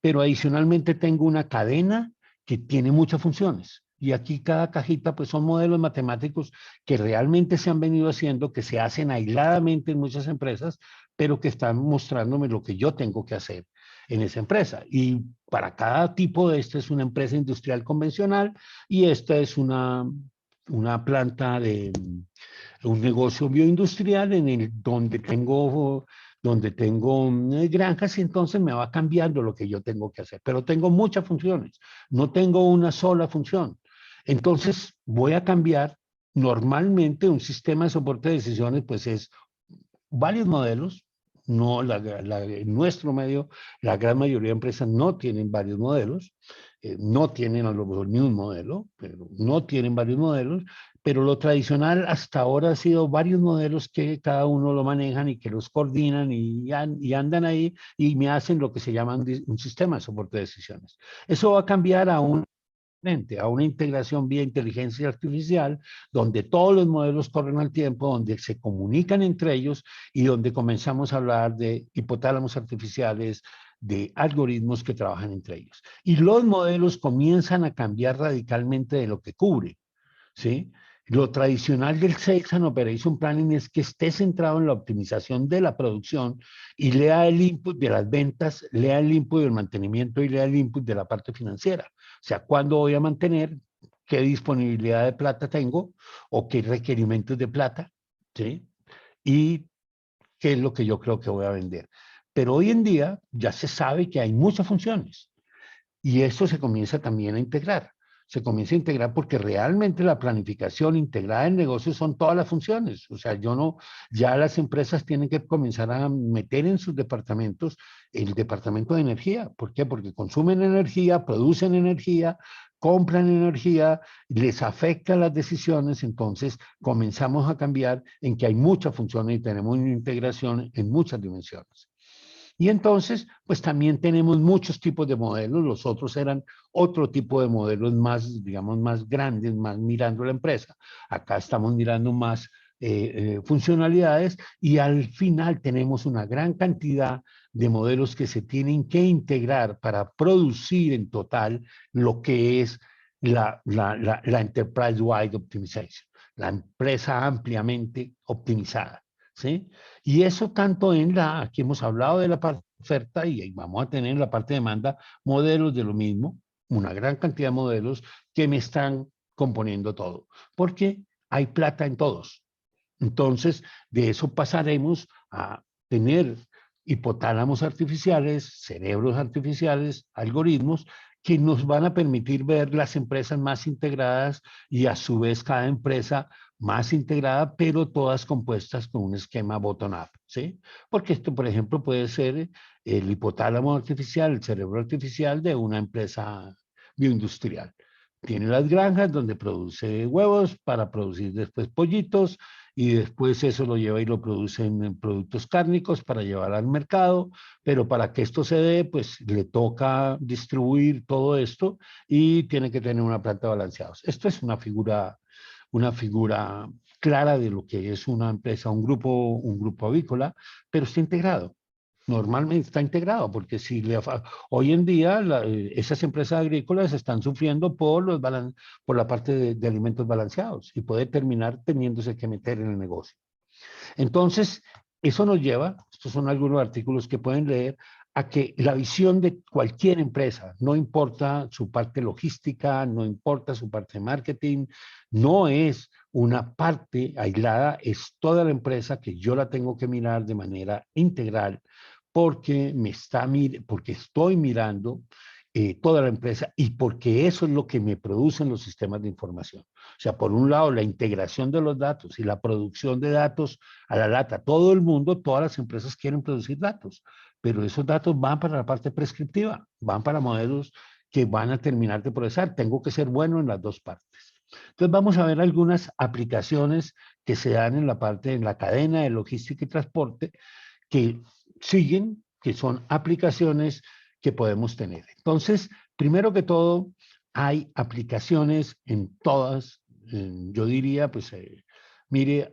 pero adicionalmente tengo una cadena que tiene muchas funciones. Y aquí cada cajita pues son modelos matemáticos que realmente se han venido haciendo, que se hacen aisladamente en muchas empresas, pero que están mostrándome lo que yo tengo que hacer en esa empresa. Y para cada tipo de esta es una empresa industrial convencional y esta es una planta de un negocio bioindustrial donde tengo granjas y entonces me va cambiando lo que yo tengo que hacer. Pero tengo muchas funciones, no tengo una sola función. Entonces voy a cambiar. Normalmente un sistema de soporte de decisiones pues es varios modelos, no en nuestro medio, la gran mayoría de empresas no tienen varios modelos, no tienen a lo mejor ni un modelo, pero no tienen varios modelos, pero lo tradicional hasta ahora ha sido varios modelos que cada uno lo manejan y que los coordinan y andan ahí y me hacen lo que se llama un sistema de soporte de decisiones. Eso va a cambiar a una integración vía inteligencia artificial, donde todos los modelos corren al tiempo, donde se comunican entre ellos y donde comenzamos a hablar de hipotálamos artificiales, de algoritmos que trabajan entre ellos. Y los modelos comienzan a cambiar radicalmente de lo que cubre, ¿sí? Lo tradicional del Sales and Operation Planning es que esté centrado en la optimización de la producción y lea el input de las ventas, lea el input del mantenimiento y lea el input de la parte financiera. O sea, cuándo voy a mantener, qué disponibilidad de plata tengo o qué requerimientos de plata, ¿sí? Y qué es lo que yo creo que voy a vender. Pero hoy en día ya se sabe que hay muchas funciones. Y eso se comienza también a integrar. Se comienza a integrar porque realmente la planificación integrada en negocios son todas las funciones. O sea, yo no, ya las empresas tienen que comenzar a meter en sus departamentos el departamento de energía. ¿Por qué? Porque consumen energía, producen energía, compran energía, les afecta las decisiones, entonces comenzamos a cambiar en que hay muchas funciones y tenemos una integración en muchas dimensiones. Y entonces, pues también tenemos muchos tipos de modelos. Los otros eran otro tipo de modelos más, digamos, más grandes, más mirando la empresa. Acá estamos mirando más funcionalidades y al final tenemos una gran cantidad de modelos que se tienen que integrar para producir en total lo que es la Enterprise-Wide Optimization, la empresa ampliamente optimizada. ¿Sí? Y eso tanto aquí hemos hablado de la parte oferta y vamos a tener en la parte de demanda modelos de lo mismo, una gran cantidad de modelos que me están componiendo todo, porque hay plata en todos. Entonces, de eso pasaremos a tener hipotálamos artificiales, cerebros artificiales, algoritmos que nos van a permitir ver las empresas más integradas y a su vez cada empresa más integrada, pero todas compuestas con un esquema bottom-up, ¿sí? Porque esto, por ejemplo, puede ser el hipotálamo artificial, el cerebro artificial de una empresa bioindustrial. Tiene las granjas donde produce huevos para producir después pollitos y después eso lo lleva y lo produce en productos cárnicos para llevar al mercado, pero para que esto se dé, pues le toca distribuir todo esto y tiene que tener una planta balanceada. Esto es una figura clara de lo que es una empresa, un grupo avícola, pero está integrado. Normalmente está integrado, porque si hoy en día esas empresas agrícolas están sufriendo por la parte de alimentos balanceados y puede terminar teniéndose que meter en el negocio. Entonces, eso nos lleva, estos son algunos artículos que pueden leer, a que la visión de cualquier empresa, no importa su parte logística, no importa su parte de marketing, no es una parte aislada, es toda la empresa que yo la tengo que mirar de manera integral porque estoy mirando toda la empresa y porque eso es lo que me producen los sistemas de información. O sea, por un lado, la integración de los datos y la producción de datos a la lata. Todo el mundo, todas las empresas quieren producir datos, pero esos datos van para la parte prescriptiva, van para modelos que van a terminar de procesar. Tengo que ser bueno en las dos partes. Entonces vamos a ver algunas aplicaciones que se dan en la parte, en la cadena de logística y transporte, que siguen, que son aplicaciones que podemos tener. Entonces, primero que todo, hay aplicaciones en todas, yo diría, pues, mire,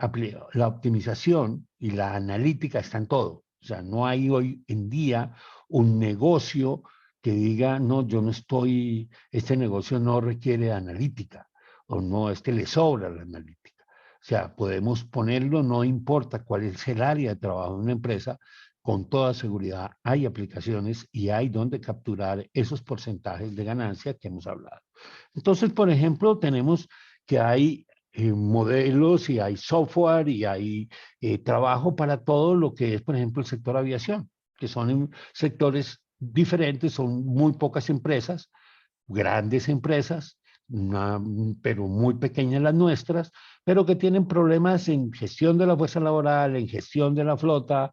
la optimización y la analítica está en todo. O sea, no hay hoy en día un negocio que diga, no, yo no estoy, este negocio no requiere analítica, o no, este le sobra la analítica. O sea, podemos ponerlo, no importa cuál es el área de trabajo de una empresa, con toda seguridad hay aplicaciones y hay donde capturar esos porcentajes de ganancia que hemos hablado. Entonces, por ejemplo, tenemos que hay modelos y hay software y hay trabajo para todo lo que es, por ejemplo, el sector aviación, que son sectores diferentes, son muy pocas empresas, grandes empresas, pero muy pequeñas las nuestras, pero que tienen problemas en gestión de la fuerza laboral, en gestión de la flota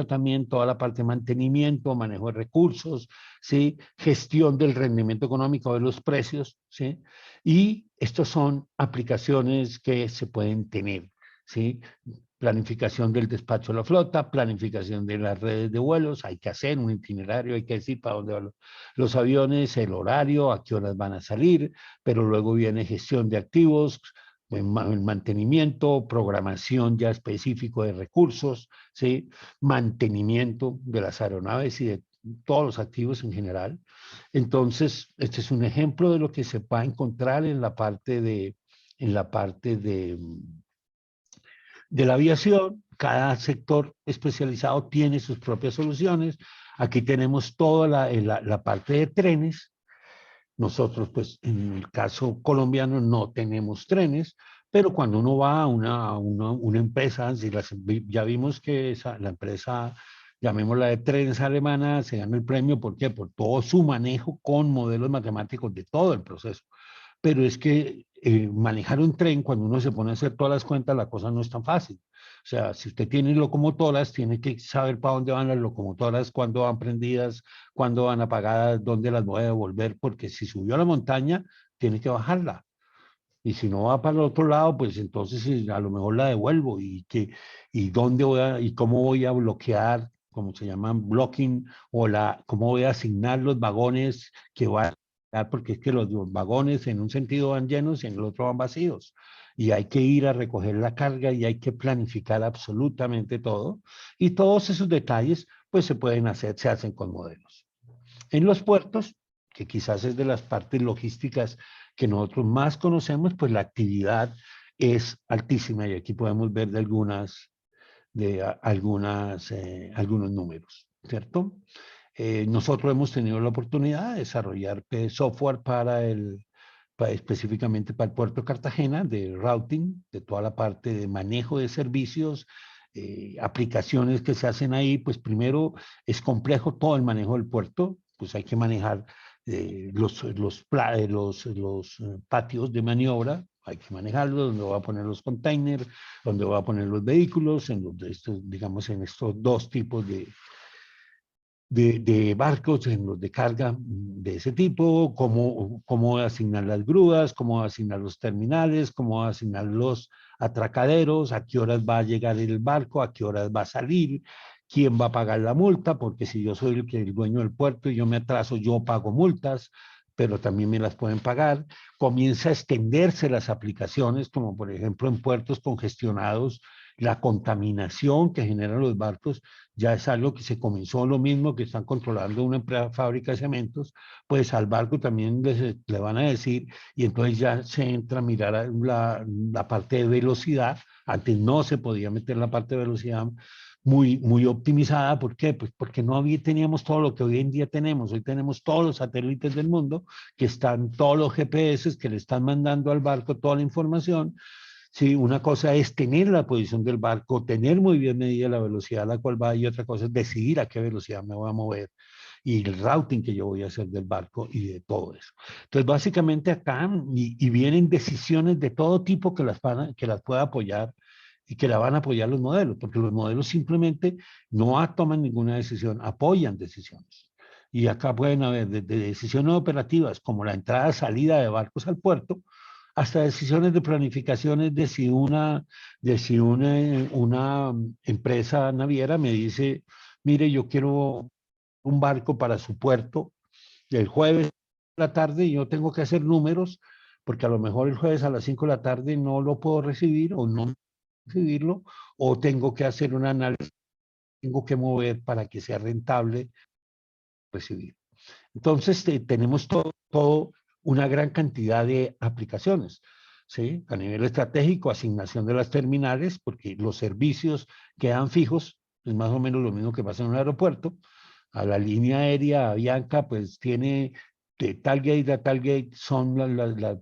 también, toda la parte de mantenimiento, manejo de recursos, ¿sí? Gestión del rendimiento económico de los precios, ¿sí? Y estas son aplicaciones que se pueden tener, ¿sí? Planificación del despacho de la flota, planificación de las redes de vuelos, hay que hacer un itinerario, hay que decir para dónde van los aviones, el horario, a qué horas van a salir, pero luego viene gestión de activos, el mantenimiento, programación ya específico de recursos, ¿sí? Mantenimiento de las aeronaves y de todos los activos en general. Entonces, este es un ejemplo de lo que se va a encontrar en la parte en la parte de la aviación. Cada sector especializado tiene sus propias soluciones. Aquí tenemos toda la parte de trenes. Nosotros, pues, en el caso colombiano no tenemos trenes, pero cuando uno va a una empresa, si ya vimos que la empresa, llamémosla de trenes alemana, se gana el premio, ¿por qué? Por todo su manejo con modelos matemáticos de todo el proceso. Pero es que manejar un tren, cuando uno se pone a hacer todas las cuentas, la cosa no es tan fácil. O sea, si usted tiene locomotoras, tiene que saber para dónde van las locomotoras, cuándo van prendidas, cuándo van apagadas, dónde las voy a devolver, porque si subió a la montaña, tiene que bajarla. Y si no va para el otro lado, pues entonces a lo mejor la devuelvo. Y dónde y cómo voy a bloquear, como se llaman blocking, cómo voy a asignar los vagones que van porque es que los vagones en un sentido van llenos y en el otro van vacíos. Y hay que ir a recoger la carga y hay que planificar absolutamente todo. Y todos esos detalles, pues se pueden hacer, se hacen con modelos. En los puertos, que quizás es de las partes logísticas que nosotros más conocemos, pues la actividad es altísima y aquí podemos ver algunos números, ¿cierto? Nosotros hemos tenido la oportunidad de desarrollar software específicamente para el puerto de Cartagena, de routing, de toda la parte de manejo de servicios, aplicaciones que se hacen ahí. Pues primero es complejo todo el manejo del puerto, pues hay que manejar los patios de maniobra, hay que manejarlos, donde va a poner los containers, donde va a poner los vehículos, digamos, en estos dos tipos de barcos, en los de carga de ese tipo, cómo asignar las grúas, cómo asignar los terminales, cómo asignar los atracaderos, a qué horas va a llegar el barco, a qué horas va a salir, quién va a pagar la multa, porque si yo soy el dueño del puerto y yo me atraso, yo pago multas, pero también me las pueden pagar. Comienza a extenderse las aplicaciones, como por ejemplo en puertos congestionados, la contaminación que generan los barcos ya es algo que se comenzó lo mismo que están controlando una fábrica de cementos, pues al barco también le van a decir, y entonces ya se entra a mirar la parte de velocidad. Antes no se podía meter la parte de velocidad muy optimizada. ¿Por qué? Pues porque teníamos todo lo que hoy en día tenemos. Hoy tenemos todos los satélites del mundo, que están todos los GPS que le están mandando al barco toda la información. Sí, una cosa es tener la posición del barco, tener muy bien medida la velocidad a la cual va, y otra cosa es decidir a qué velocidad me voy a mover y el routing que yo voy a hacer del barco y de todo eso. Entonces, básicamente acá, y vienen decisiones de todo tipo que las pueda apoyar y que la van a apoyar los modelos, porque los modelos simplemente no toman ninguna decisión, apoyan decisiones. Y acá pueden haber desde decisiones operativas como la entrada-salida de barcos al puerto, hasta decisiones de planificaciones de si una empresa naviera me dice, mire, yo quiero un barco para su puerto el jueves a la tarde y yo tengo que hacer números, porque a lo mejor el jueves a las 5 de la tarde no lo puedo recibir o no recibirlo, o tengo que hacer un análisis, tengo que mover para que sea rentable recibir. Entonces, tenemos todo una gran cantidad de aplicaciones, ¿sí? A nivel estratégico, asignación de las terminales, porque los servicios quedan fijos, es más o menos lo mismo que pasa en un aeropuerto. A la línea aérea, Avianca, pues tiene de tal gate a tal gate, son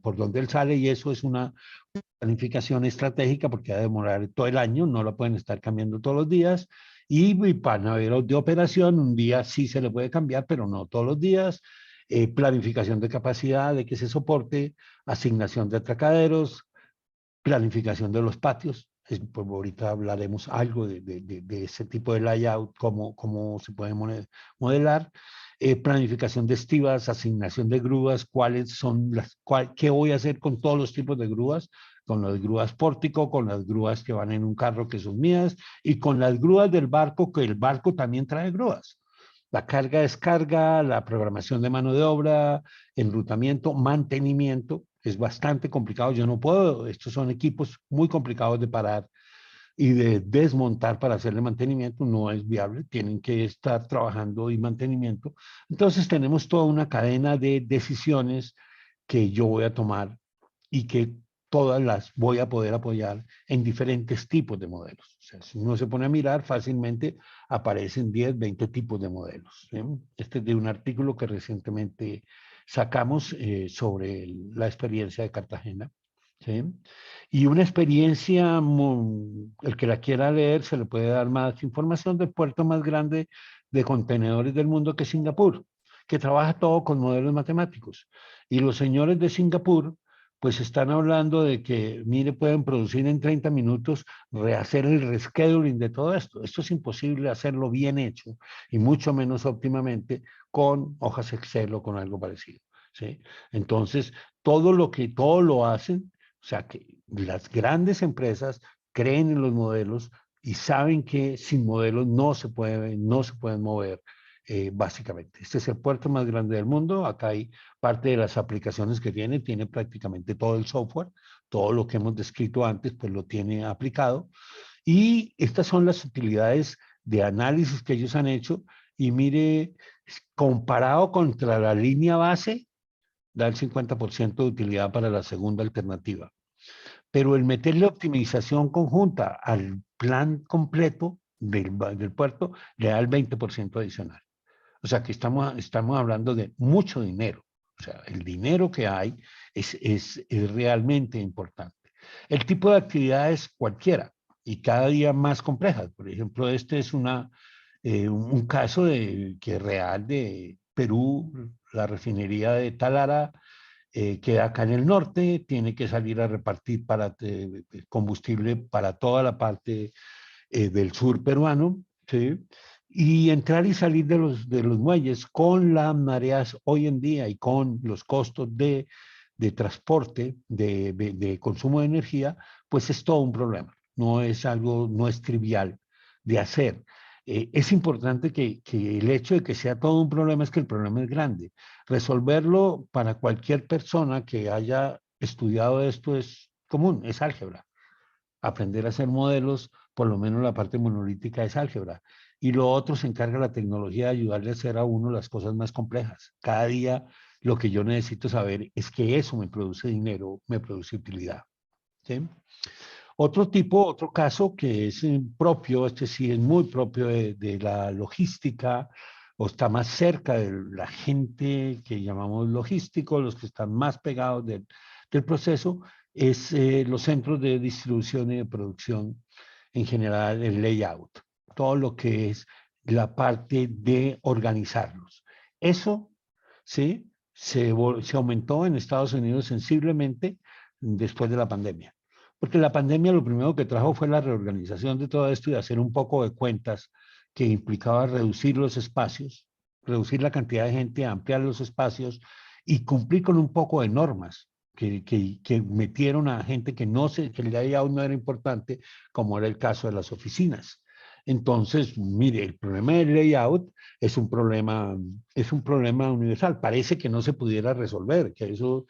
por donde él sale, y eso es una planificación estratégica porque va a demorar todo el año, no la pueden estar cambiando todos los días. Y para naveros de operación, un día sí se le puede cambiar, pero no todos los días. Planificación de capacidad, de que se soporte, asignación de atracaderos, planificación de los patios. Pues ahorita hablaremos algo de ese tipo de layout, cómo se puede modelar. Planificación de estivas, asignación de grúas, qué voy a hacer con todos los tipos de grúas, con las grúas pórtico, con las grúas que van en un carro que son mías, y con las grúas del barco, que el barco también trae grúas. La carga-descarga, la programación de mano de obra, enrutamiento, mantenimiento, es bastante complicado. Yo no puedo, estos son equipos muy complicados de parar y de desmontar para hacerle mantenimiento, no es viable, tienen que estar trabajando y mantenimiento. Entonces tenemos toda una cadena de decisiones que yo voy a tomar y que todas las voy a poder apoyar en diferentes tipos de modelos. O sea, si uno se pone a mirar, fácilmente aparecen 10, 20 tipos de modelos. ¿Sí? Este es de un artículo que recientemente sacamos sobre la experiencia de Cartagena. ¿Sí? Y una experiencia, el que la quiera leer se le puede dar más información del puerto más grande de contenedores del mundo, que es Singapur, que trabaja todo con modelos matemáticos. Y los señores de Singapur pues están hablando de que, mire, pueden producir en 30 minutos, rehacer el rescheduling de todo esto. Esto es imposible hacerlo bien hecho y mucho menos óptimamente con hojas Excel o con algo parecido. ¿Sí? Entonces, todo lo hacen, o sea, que las grandes empresas creen en los modelos y saben que sin modelos no se pueden mover. Básicamente, este es el puerto más grande del mundo. Acá hay parte de las aplicaciones que tiene prácticamente todo el software, todo lo que hemos descrito antes, pues lo tiene aplicado. Y estas son las utilidades de análisis que ellos han hecho. Y mire, comparado contra la línea base, da el 50% de utilidad para la segunda alternativa. Pero el meterle optimización conjunta al plan completo del puerto le da el 20% adicional. O sea que estamos hablando de mucho dinero. O sea, el dinero que hay es realmente importante. El tipo de actividad es cualquiera y cada día más complejas. Por ejemplo, este es un caso que real de Perú, la refinería de Talara, queda acá en el norte, tiene que salir a repartir combustible para toda la parte del sur peruano, ¿sí? Y entrar y salir de los muelles con las mareas hoy en día y con los costos de transporte, de consumo de energía, pues es todo un problema. No es algo, no es trivial de hacer. Es importante que el hecho de que sea todo un problema es que el problema es grande. Resolverlo para cualquier persona que haya estudiado esto es común, es álgebra. Aprender a hacer modelos, por lo menos la parte monolítica es álgebra. Y lo otro se encarga la tecnología de ayudarle a hacer a uno las cosas más complejas. Cada día lo que yo necesito saber es que eso me produce dinero, me produce utilidad. ¿Sí? Otro caso que es propio, este sí es muy propio de la logística, o está más cerca de la gente que llamamos logísticos, los que están más pegados del proceso, es los centros de distribución y de producción, en general el layout, todo lo que es la parte de organizarlos. Eso, ¿sí? Se aumentó en Estados Unidos sensiblemente después de la pandemia. Porque la pandemia lo primero que trajo fue la reorganización de todo esto y hacer un poco de cuentas que implicaba reducir los espacios, reducir la cantidad de gente, ampliar los espacios y cumplir con un poco de normas que metieron a gente que el layout no era importante, como era el caso de las oficinas. Entonces, mire, el problema del layout es un problema universal. Parece que no se pudiera resolver, que eso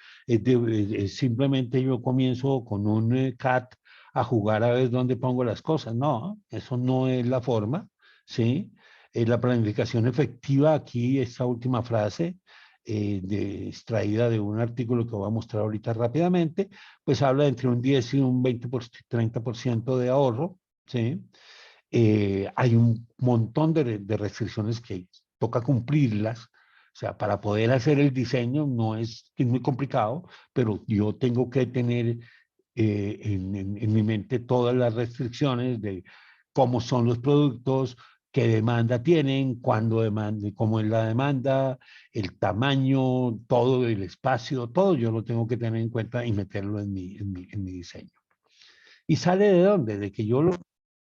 simplemente yo comienzo con un CAT a jugar a ver dónde pongo las cosas. No, eso no es la forma, ¿sí? La planificación efectiva, aquí, esta última frase, extraída de un artículo que voy a mostrar ahorita rápidamente, pues habla de entre un 10 y un 30% de ahorro, ¿sí? Hay un montón de restricciones que toca cumplirlas. O sea, para poder hacer el diseño es muy complicado, pero yo tengo que tener en mi mente todas las restricciones de cómo son los productos, qué demanda tienen, cuándo demanda, cómo es la demanda, el tamaño, todo el espacio, todo yo lo tengo que tener en cuenta y meterlo en mi diseño. ¿Y sale de dónde? De que yo lo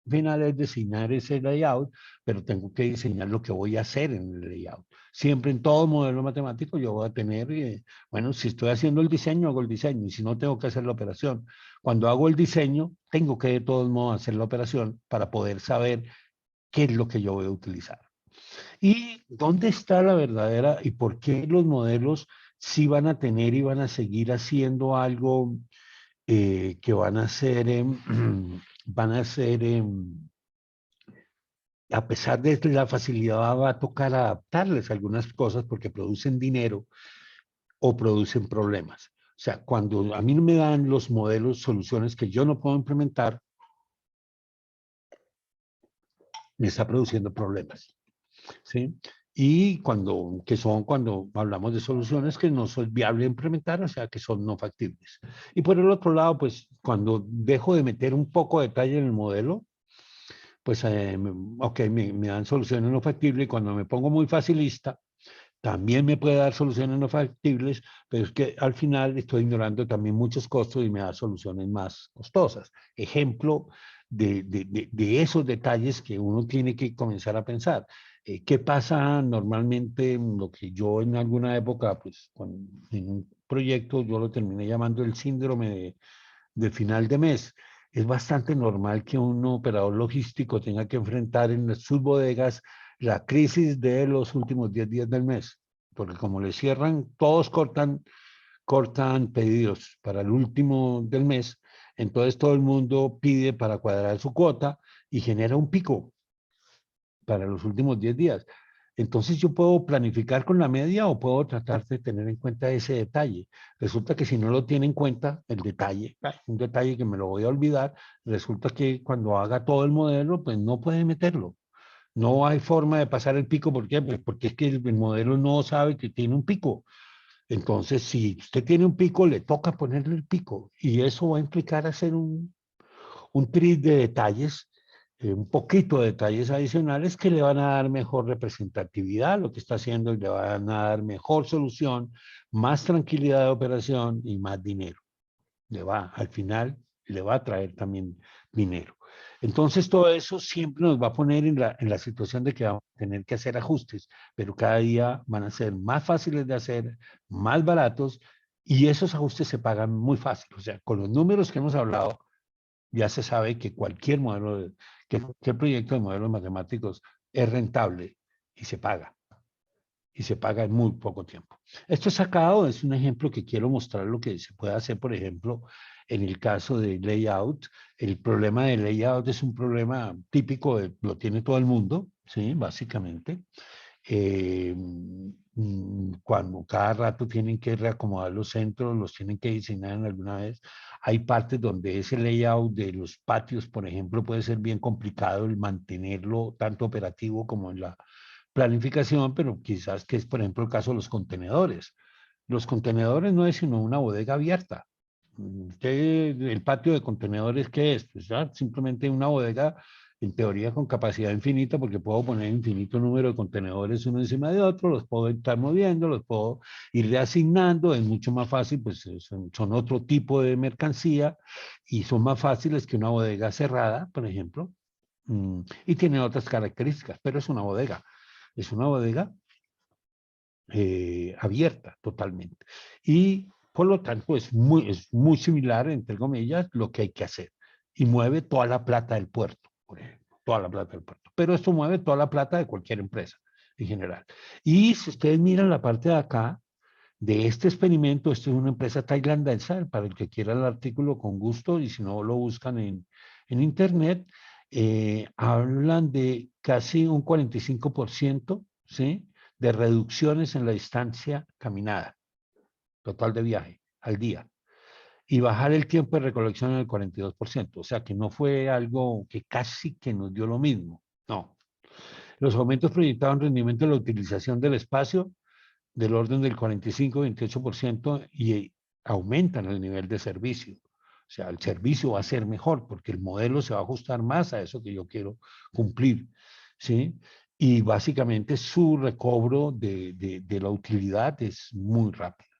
final es diseñar ese layout, pero tengo que diseñar lo que voy a hacer en el layout. Siempre en todo modelo matemático yo voy a tener, bueno, si estoy haciendo el diseño, hago el diseño, y si no, tengo que hacer la operación. Cuando hago el diseño, tengo que de todos modos hacer la operación para poder saber qué es lo que yo voy a utilizar. ¿Y dónde está la verdadera y por qué los modelos sí van a tener y van a seguir haciendo algo que van a ser, van a ser a pesar de la facilidad, va a tocar adaptarles algunas cosas porque producen dinero o producen problemas? O sea, cuando a mí no me dan los modelos, soluciones que yo no puedo implementar, me está produciendo problemas, ¿sí? Y cuando hablamos de soluciones que no son viables de implementar, o sea, que son no factibles. Y por el otro lado, pues cuando dejo de meter un poco de detalle en el modelo, pues, ok, me dan soluciones no factibles y cuando me pongo muy facilista, también me puede dar soluciones no factibles, pero es que al final estoy ignorando también muchos costos y me da soluciones más costosas. Ejemplo de esos detalles que uno tiene que comenzar a pensar. ¿Qué pasa normalmente? Lo que yo en alguna época, pues, en un proyecto, yo lo terminé llamando el síndrome de final de mes. Es bastante normal que un operador logístico tenga que enfrentar en sus bodegas la crisis de los últimos 10 días del mes, porque como le cierran, todos cortan pedidos para el último del mes, entonces todo el mundo pide para cuadrar su cuota y genera un pico para los últimos 10 días. Entonces yo puedo planificar con la media o puedo tratar de tener en cuenta ese detalle. Resulta que si no lo tiene en cuenta, el detalle, un detalle que me lo voy a olvidar, resulta que cuando haga todo el modelo, pues no puede meterlo. No hay forma de pasar el pico, ¿por qué? Pues porque es que el modelo no sabe que tiene un pico. Entonces, si usted tiene un pico, le toca ponerle el pico y eso va a implicar hacer un tris de detalles, un poquito de detalles adicionales que le van a dar mejor representatividad a lo que está haciendo y le van a dar mejor solución, más tranquilidad de operación y más dinero. Al final, le va a traer también dinero. Entonces, todo eso siempre nos va a poner en la situación de que vamos a tener que hacer ajustes, pero cada día van a ser más fáciles de hacer, más baratos, y esos ajustes se pagan muy fácil. O sea, con los números que hemos hablado, ya se sabe que que cualquier proyecto de modelos matemáticos es rentable y se paga. Y se paga en muy poco tiempo. Esto sacado es un ejemplo que quiero mostrar lo que se puede hacer, por ejemplo, en el caso de layout. El problema de layout es un problema típico, lo tiene todo el mundo, ¿sí? Básicamente. Cuando cada rato tienen que reacomodar los centros, los tienen que diseñar en alguna vez. Hay partes donde ese layout de los patios, por ejemplo, puede ser bien complicado el mantenerlo tanto operativo como en la planificación, pero quizás que es, por ejemplo, el caso de los contenedores. Los contenedores no es sino una bodega abierta. El patio de contenedores, ¿qué es? Pues ya simplemente una bodega, en teoría, con capacidad infinita, porque puedo poner infinito número de contenedores uno encima de otro, los puedo estar moviendo, los puedo ir reasignando, es mucho más fácil, pues son otro tipo de mercancía y son más fáciles que una bodega cerrada, por ejemplo, y tienen otras características, pero es una bodega. Es una bodega abierta totalmente. Y por lo tanto es muy similar, entre comillas, lo que hay que hacer. Y mueve toda la plata del puerto, por ejemplo, toda la plata del puerto. Pero esto mueve toda la plata de cualquier empresa en general. Y si ustedes miran la parte de acá, de este experimento, esto es una empresa tailandesa, para el que quiera el artículo con gusto, y si no lo buscan en internet, hablan de casi un 45%, ¿sí?, de reducciones en la distancia caminada, total de viaje, al día, y bajar el tiempo de recolección en el 42%, o sea que no fue algo que casi que nos dio lo mismo, no. Los aumentos proyectados en rendimiento de la utilización del espacio del orden del 45-28% y aumentan el nivel de servicio. O sea, el servicio va a ser mejor porque el modelo se va a ajustar más a eso que yo quiero cumplir, ¿sí? Y básicamente su recobro de la utilidad es muy rápido.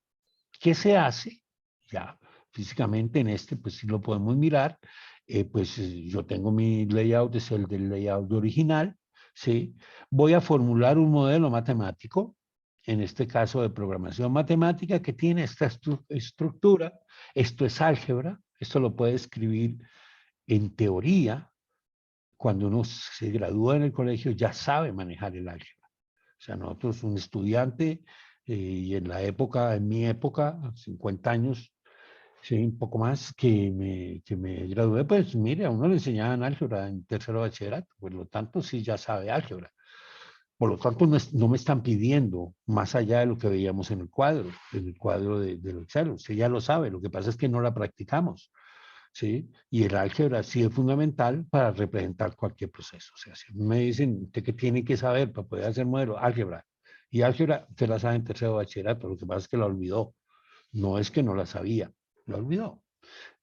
¿Qué se hace? Ya, físicamente en este, pues sí lo podemos mirar. Yo tengo mi layout, es el del layout original, ¿sí? Voy a formular un modelo matemático, en este caso de programación matemática, que tiene esta estructura. Esto es álgebra, esto lo puede escribir en teoría. Cuando uno se gradúa en el colegio ya sabe manejar el álgebra. O sea, nosotros, un estudiante, y en en mi época, 50 años, sí, un poco más, que me gradué, pues mire, a uno le enseñaban álgebra en tercero de bachillerato, por lo tanto sí ya sabe álgebra. Por lo tanto, no me están pidiendo más allá de lo que veíamos en el cuadro del Excel. Usted ya lo sabe, lo que pasa es que no la practicamos, ¿sí? Y el álgebra sí es fundamental para representar cualquier proceso. O sea, si me dicen, ¿usted qué tiene que saber para poder hacer modelo? Álgebra. Y álgebra, usted la sabe en tercero de bachillerato, lo que pasa es que la olvidó. No es que no la sabía, la olvidó.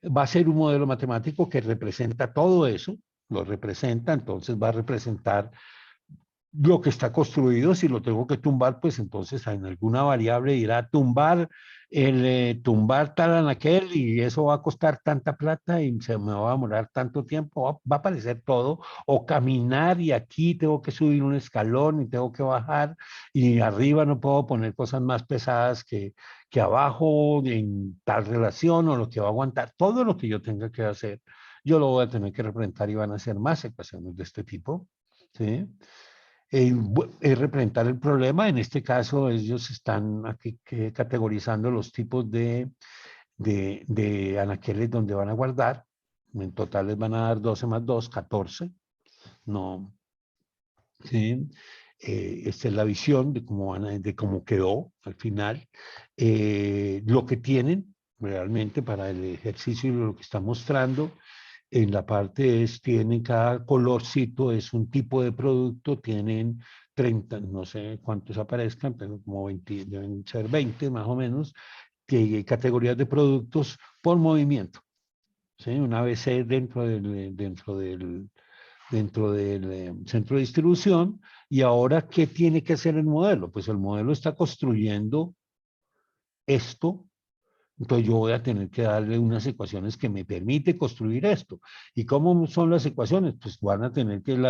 Va a ser un modelo matemático que representa todo eso, lo representa, entonces va a representar lo que está construido. Si lo tengo que tumbar, pues entonces en alguna variable irá tumbar tumbar tal en aquel, y eso va a costar tanta plata y se me va a demorar tanto tiempo, va a aparecer todo, o caminar y aquí tengo que subir un escalón y tengo que bajar, y arriba no puedo poner cosas más pesadas que abajo en tal relación, o lo que va a aguantar, todo lo que yo tenga que hacer, yo lo voy a tener que representar, y van a ser más ecuaciones de este tipo, ¿sí? Representar el problema. En este caso, ellos están aquí categorizando los tipos de anaqueles donde van a guardar. En total les van a dar 12 más 2, 14. No, ¿sí? Esta es la visión de de cómo quedó al final. Lo que tienen realmente para el ejercicio y lo que está mostrando en la parte tienen cada colorcito, es un tipo de producto, tienen 30, no sé cuántos aparezcan, pero como 20, deben ser 20 más o menos, que categorías de productos por movimiento, ¿sí? Una ABC dentro del centro de distribución. Y ahora, ¿qué tiene que hacer el modelo? Pues el modelo está construyendo esto. Entonces yo voy a tener que darle unas ecuaciones que me permite construir esto. ¿Y cómo son las ecuaciones? Pues van a tener que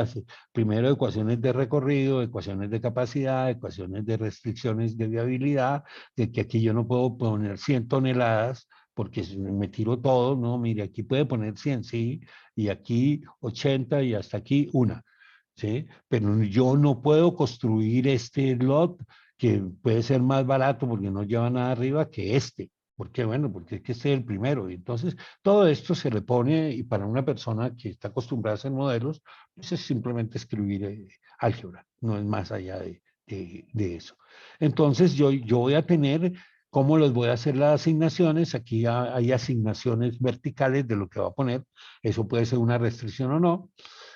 primero ecuaciones de recorrido, ecuaciones de capacidad, ecuaciones de restricciones de viabilidad, de que aquí yo no puedo poner 100 toneladas porque si me tiro todo, no, mire, aquí puede poner 100, sí, y aquí 80 y hasta aquí una, ¿sí? Pero yo no puedo construir este lot que puede ser más barato porque no lleva nada arriba que este. ¿Por qué? Bueno, porque es que este es el primero. Y entonces, todo esto se le pone, y para una persona que está acostumbrada a hacer modelos, pues es simplemente escribir álgebra, no es más allá de eso. Entonces, yo voy a tener cómo les voy a hacer las asignaciones. Aquí hay asignaciones verticales de lo que va a poner. Eso puede ser una restricción o no.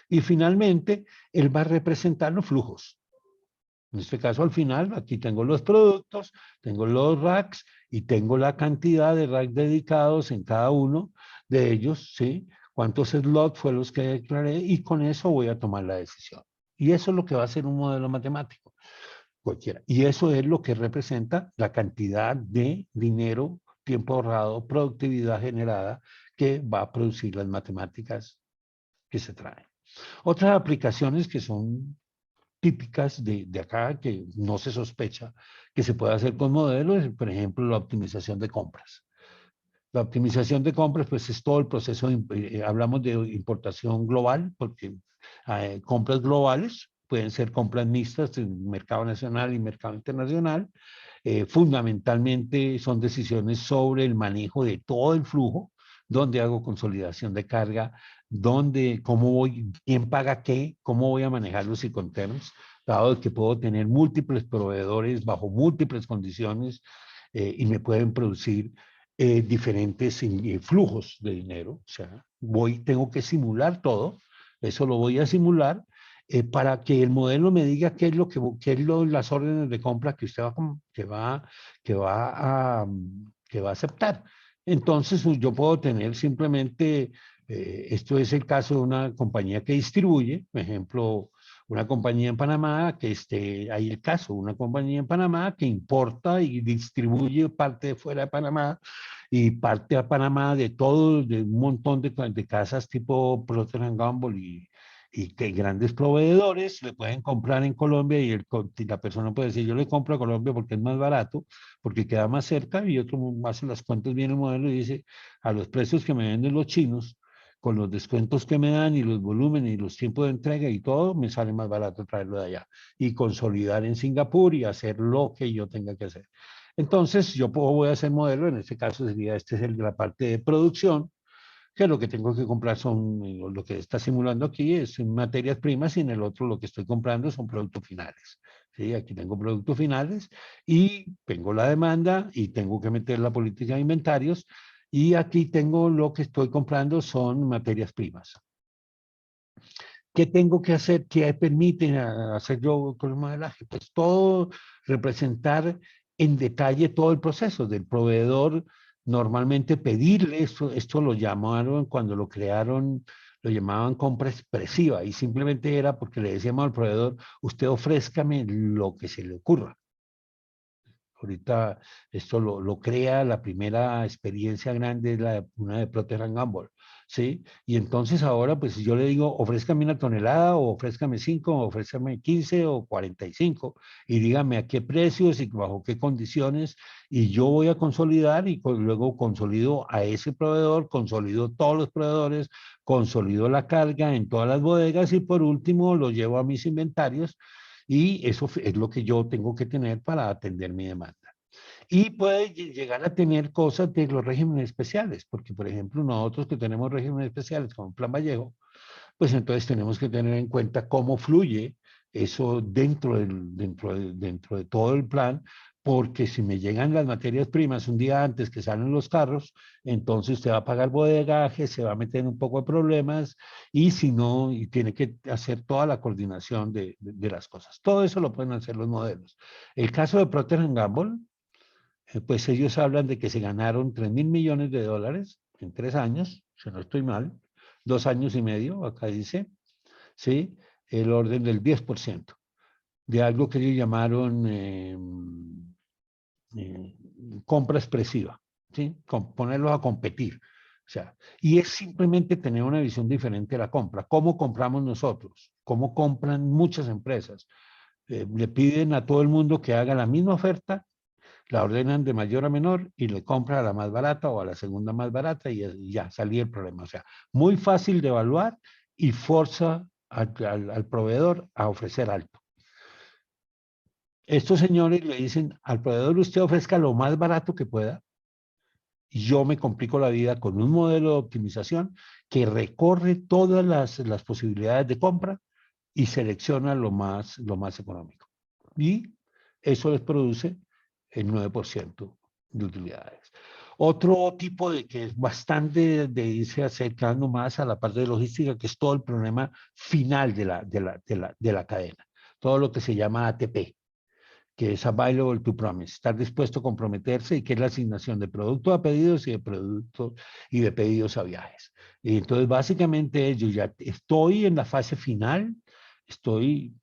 Y finalmente, él va a representar los flujos. En este caso, al final, aquí tengo los productos, tengo los racks y tengo la cantidad de racks dedicados en cada uno de ellos, ¿sí? Cuántos slots fue los que declaré, y con eso voy a tomar la decisión. Y eso es lo que va a ser un modelo matemático, cualquiera. Y eso es lo que representa la cantidad de dinero, tiempo ahorrado, productividad generada que va a producir las matemáticas que se traen. Otras aplicaciones que son típicas de acá, que no se sospecha que se puede hacer con modelos, por ejemplo, la optimización de compras. La optimización de compras, pues es todo el proceso, hablamos de importación global, porque compras globales pueden ser compras mixtas en mercado nacional y mercado internacional. Fundamentalmente son decisiones sobre el manejo de todo el flujo, dónde hago consolidación de carga, dónde, cómo voy, quién paga qué, cómo voy a manejar los Incoterms, dado que puedo tener múltiples proveedores bajo múltiples condiciones, y me pueden producir diferentes flujos de dinero. O sea, tengo que simular todo, eso lo voy a simular, para que el modelo me diga qué es las órdenes de compra que usted va a aceptar. Entonces, yo puedo tener simplemente, esto es el caso de una compañía que distribuye, por ejemplo, una compañía en Panamá, hay el caso, una compañía en Panamá que importa y distribuye parte de fuera de Panamá y parte a Panamá de todo, de un montón de casas tipo Procter Gamble y que grandes proveedores le pueden comprar en Colombia, y la persona puede decir, yo le compro a Colombia porque es más barato, porque queda más cerca, y otro hace las cuentas bien el modelo y dice, a los precios que me venden los chinos, con los descuentos que me dan y los volúmenes y los tiempos de entrega y todo, me sale más barato traerlo de allá y consolidar en Singapur y hacer lo que yo tenga que hacer. Entonces, voy a hacer modelo, en este caso sería, este es el de la parte de producción, que lo que tengo que comprar son, lo que está simulando aquí es materias primas y en el otro lo que estoy comprando son productos finales. ¿Sí? Aquí tengo productos finales y tengo la demanda y tengo que meter la política de inventarios y aquí tengo lo que estoy comprando son materias primas. ¿Qué tengo que hacer? ¿Qué permite hacer yo con el modelaje? Pues todo, representar en detalle todo el proceso del proveedor, normalmente pedirle, esto lo llamaron cuando lo crearon, lo llamaban compra expresiva y simplemente era porque le decíamos al proveedor, usted ofrézcame lo que se le ocurra. Ahorita esto lo crea, la primera experiencia grande es una de Procter Gamble, ¿sí? Y entonces ahora, pues yo le digo, ofrézcame una tonelada, o ofrézcame 5, o ofrézcame 15 o 45, y dígame a qué precios y bajo qué condiciones, y yo voy a consolidar y luego consolido a ese proveedor, consolido todos los proveedores, consolido la carga en todas las bodegas y por último lo llevo a mis inventarios y eso es lo que yo tengo que tener para atender mi demanda. Y puede llegar a tener cosas de los regímenes especiales, porque por ejemplo nosotros que tenemos regímenes especiales como Plan Vallejo, pues entonces tenemos que tener en cuenta cómo fluye eso dentro de todo el plan, porque si me llegan las materias primas un día antes que salen los carros, entonces usted va a pagar bodegaje, se va a meter en un poco de problemas, y si no, y tiene que hacer toda la coordinación de las cosas. Todo eso lo pueden hacer los modelos. El caso de Procter Gamble, pues ellos hablan de que se ganaron 3.000 millones de dólares en 3 años, si no estoy mal, 2 años y medio, acá dice, ¿sí? El orden del 10% de algo que ellos llamaron eh, compra expresiva, ¿sí? Ponerlos a competir. O sea, y es simplemente tener una visión diferente de la compra. ¿Cómo compramos nosotros? ¿Cómo compran muchas empresas? Le piden a todo el mundo que haga la misma oferta, la ordenan de mayor a menor y le compra a la más barata o a la segunda más barata y ya salía el problema. O sea, muy fácil de evaluar y forza al proveedor a ofrecer alto. Estos señores le dicen al proveedor, usted ofrezca lo más barato que pueda y yo me complico la vida con un modelo de optimización que recorre todas las posibilidades de compra y selecciona lo más económico. Y eso les produce el 9% de utilidades. Otro tipo de que es bastante de irse acercando más a la parte de logística, que es todo el problema final de la cadena, todo lo que se llama ATP, que es Available to Promise, estar dispuesto a comprometerse y que es la asignación de productos a pedidos y de productos y de pedidos a viajes. Y entonces, básicamente, yo ya estoy en la fase final, estoy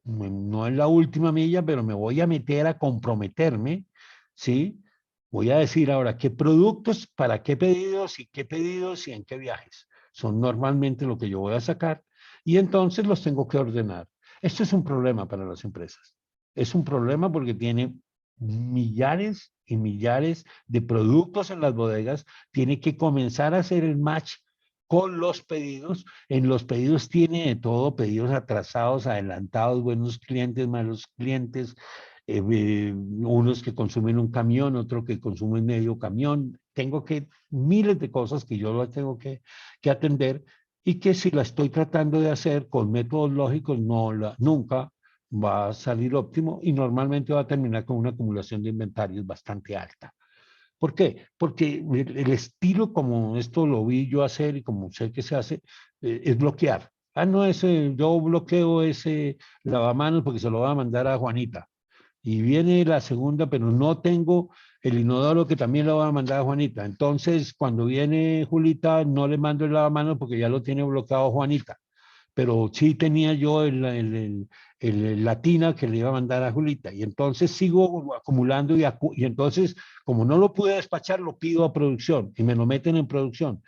no en la última milla, pero me voy a meter a comprometerme, ¿sí? Voy a decir ahora qué productos, para qué pedidos y en qué viajes. Son normalmente lo que yo voy a sacar y entonces los tengo que ordenar. Esto es un problema para las empresas. Es un problema porque tiene millares y millares de productos en las bodegas, tiene que comenzar a hacer el match con los pedidos. En los pedidos tiene de todo, pedidos atrasados, adelantados, buenos clientes, malos clientes, unos que consumen un camión, otro que consumen medio camión. Tengo que, miles de cosas que yo las tengo que atender y que si la estoy tratando de hacer con métodos lógicos, nunca va a salir óptimo y normalmente va a terminar con una acumulación de inventarios bastante alta. ¿Por qué? Porque el estilo como esto lo vi yo hacer y como sé que se hace, es bloquear. Ah, no, yo bloqueo ese lavamanos porque se lo voy a mandar a Juanita. Y viene la segunda, pero no tengo el inodoro que también lo voy a mandar a Juanita. Entonces, cuando viene Julita, no le mando el lavamanos porque ya lo tiene bloqueado Juanita, pero sí tenía yo la tina que le iba a mandar a Julita. Y entonces sigo acumulando y entonces, como no lo pude despachar, lo pido a producción y me lo meten en producción.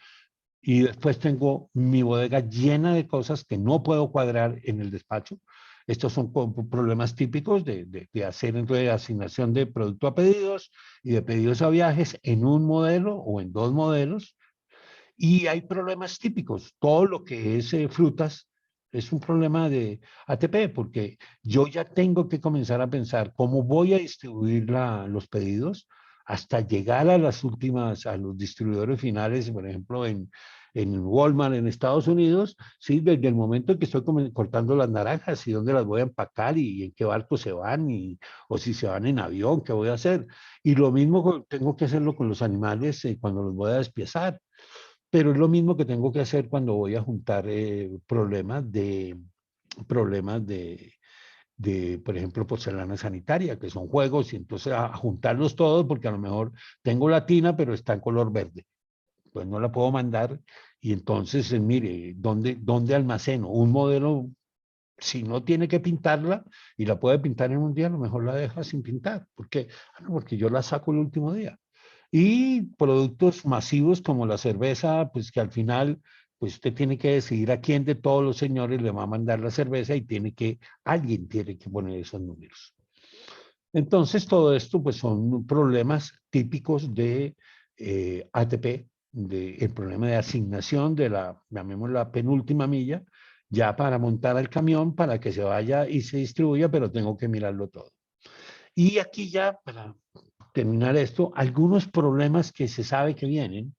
Y después tengo mi bodega llena de cosas que no puedo cuadrar en el despacho. Estos son problemas típicos de hacer entonces asignación de producto a pedidos y de pedidos a viajes en un modelo o en dos modelos. Y hay problemas típicos. Todo lo que es frutas es un problema de ATP, porque yo ya tengo que comenzar a pensar cómo voy a distribuir los pedidos hasta llegar a las últimas, a los distribuidores finales, por ejemplo, en Walmart en Estados Unidos, sí, desde el momento en que estoy cortando las naranjas y dónde las voy a empacar y en qué barco se van, o si se van en avión, qué voy a hacer. Y lo mismo tengo que hacerlo con los animales cuando los voy a despiezar, pero es lo mismo que tengo que hacer cuando voy a juntar problemas por ejemplo, porcelana sanitaria, que son juegos, y entonces a juntarlos todos, porque a lo mejor tengo la tina, pero está en color verde, pues no la puedo mandar, y entonces, mire, ¿dónde almaceno? Un modelo, si no tiene que pintarla y la puede pintar en un día, a lo mejor la deja sin pintar. ¿Por qué? Porque yo la saco el último día. Y productos masivos como la cerveza, pues que al final, pues usted tiene que decidir a quién de todos los señores le va a mandar la cerveza y alguien tiene que poner esos números. Entonces, todo esto, pues son problemas típicos de ATP, el problema de asignación de llamémosla penúltima milla, ya para montar el camión, para que se vaya y se distribuya, pero tengo que mirarlo todo. Y aquí ya, para terminar esto, algunos problemas que se sabe que vienen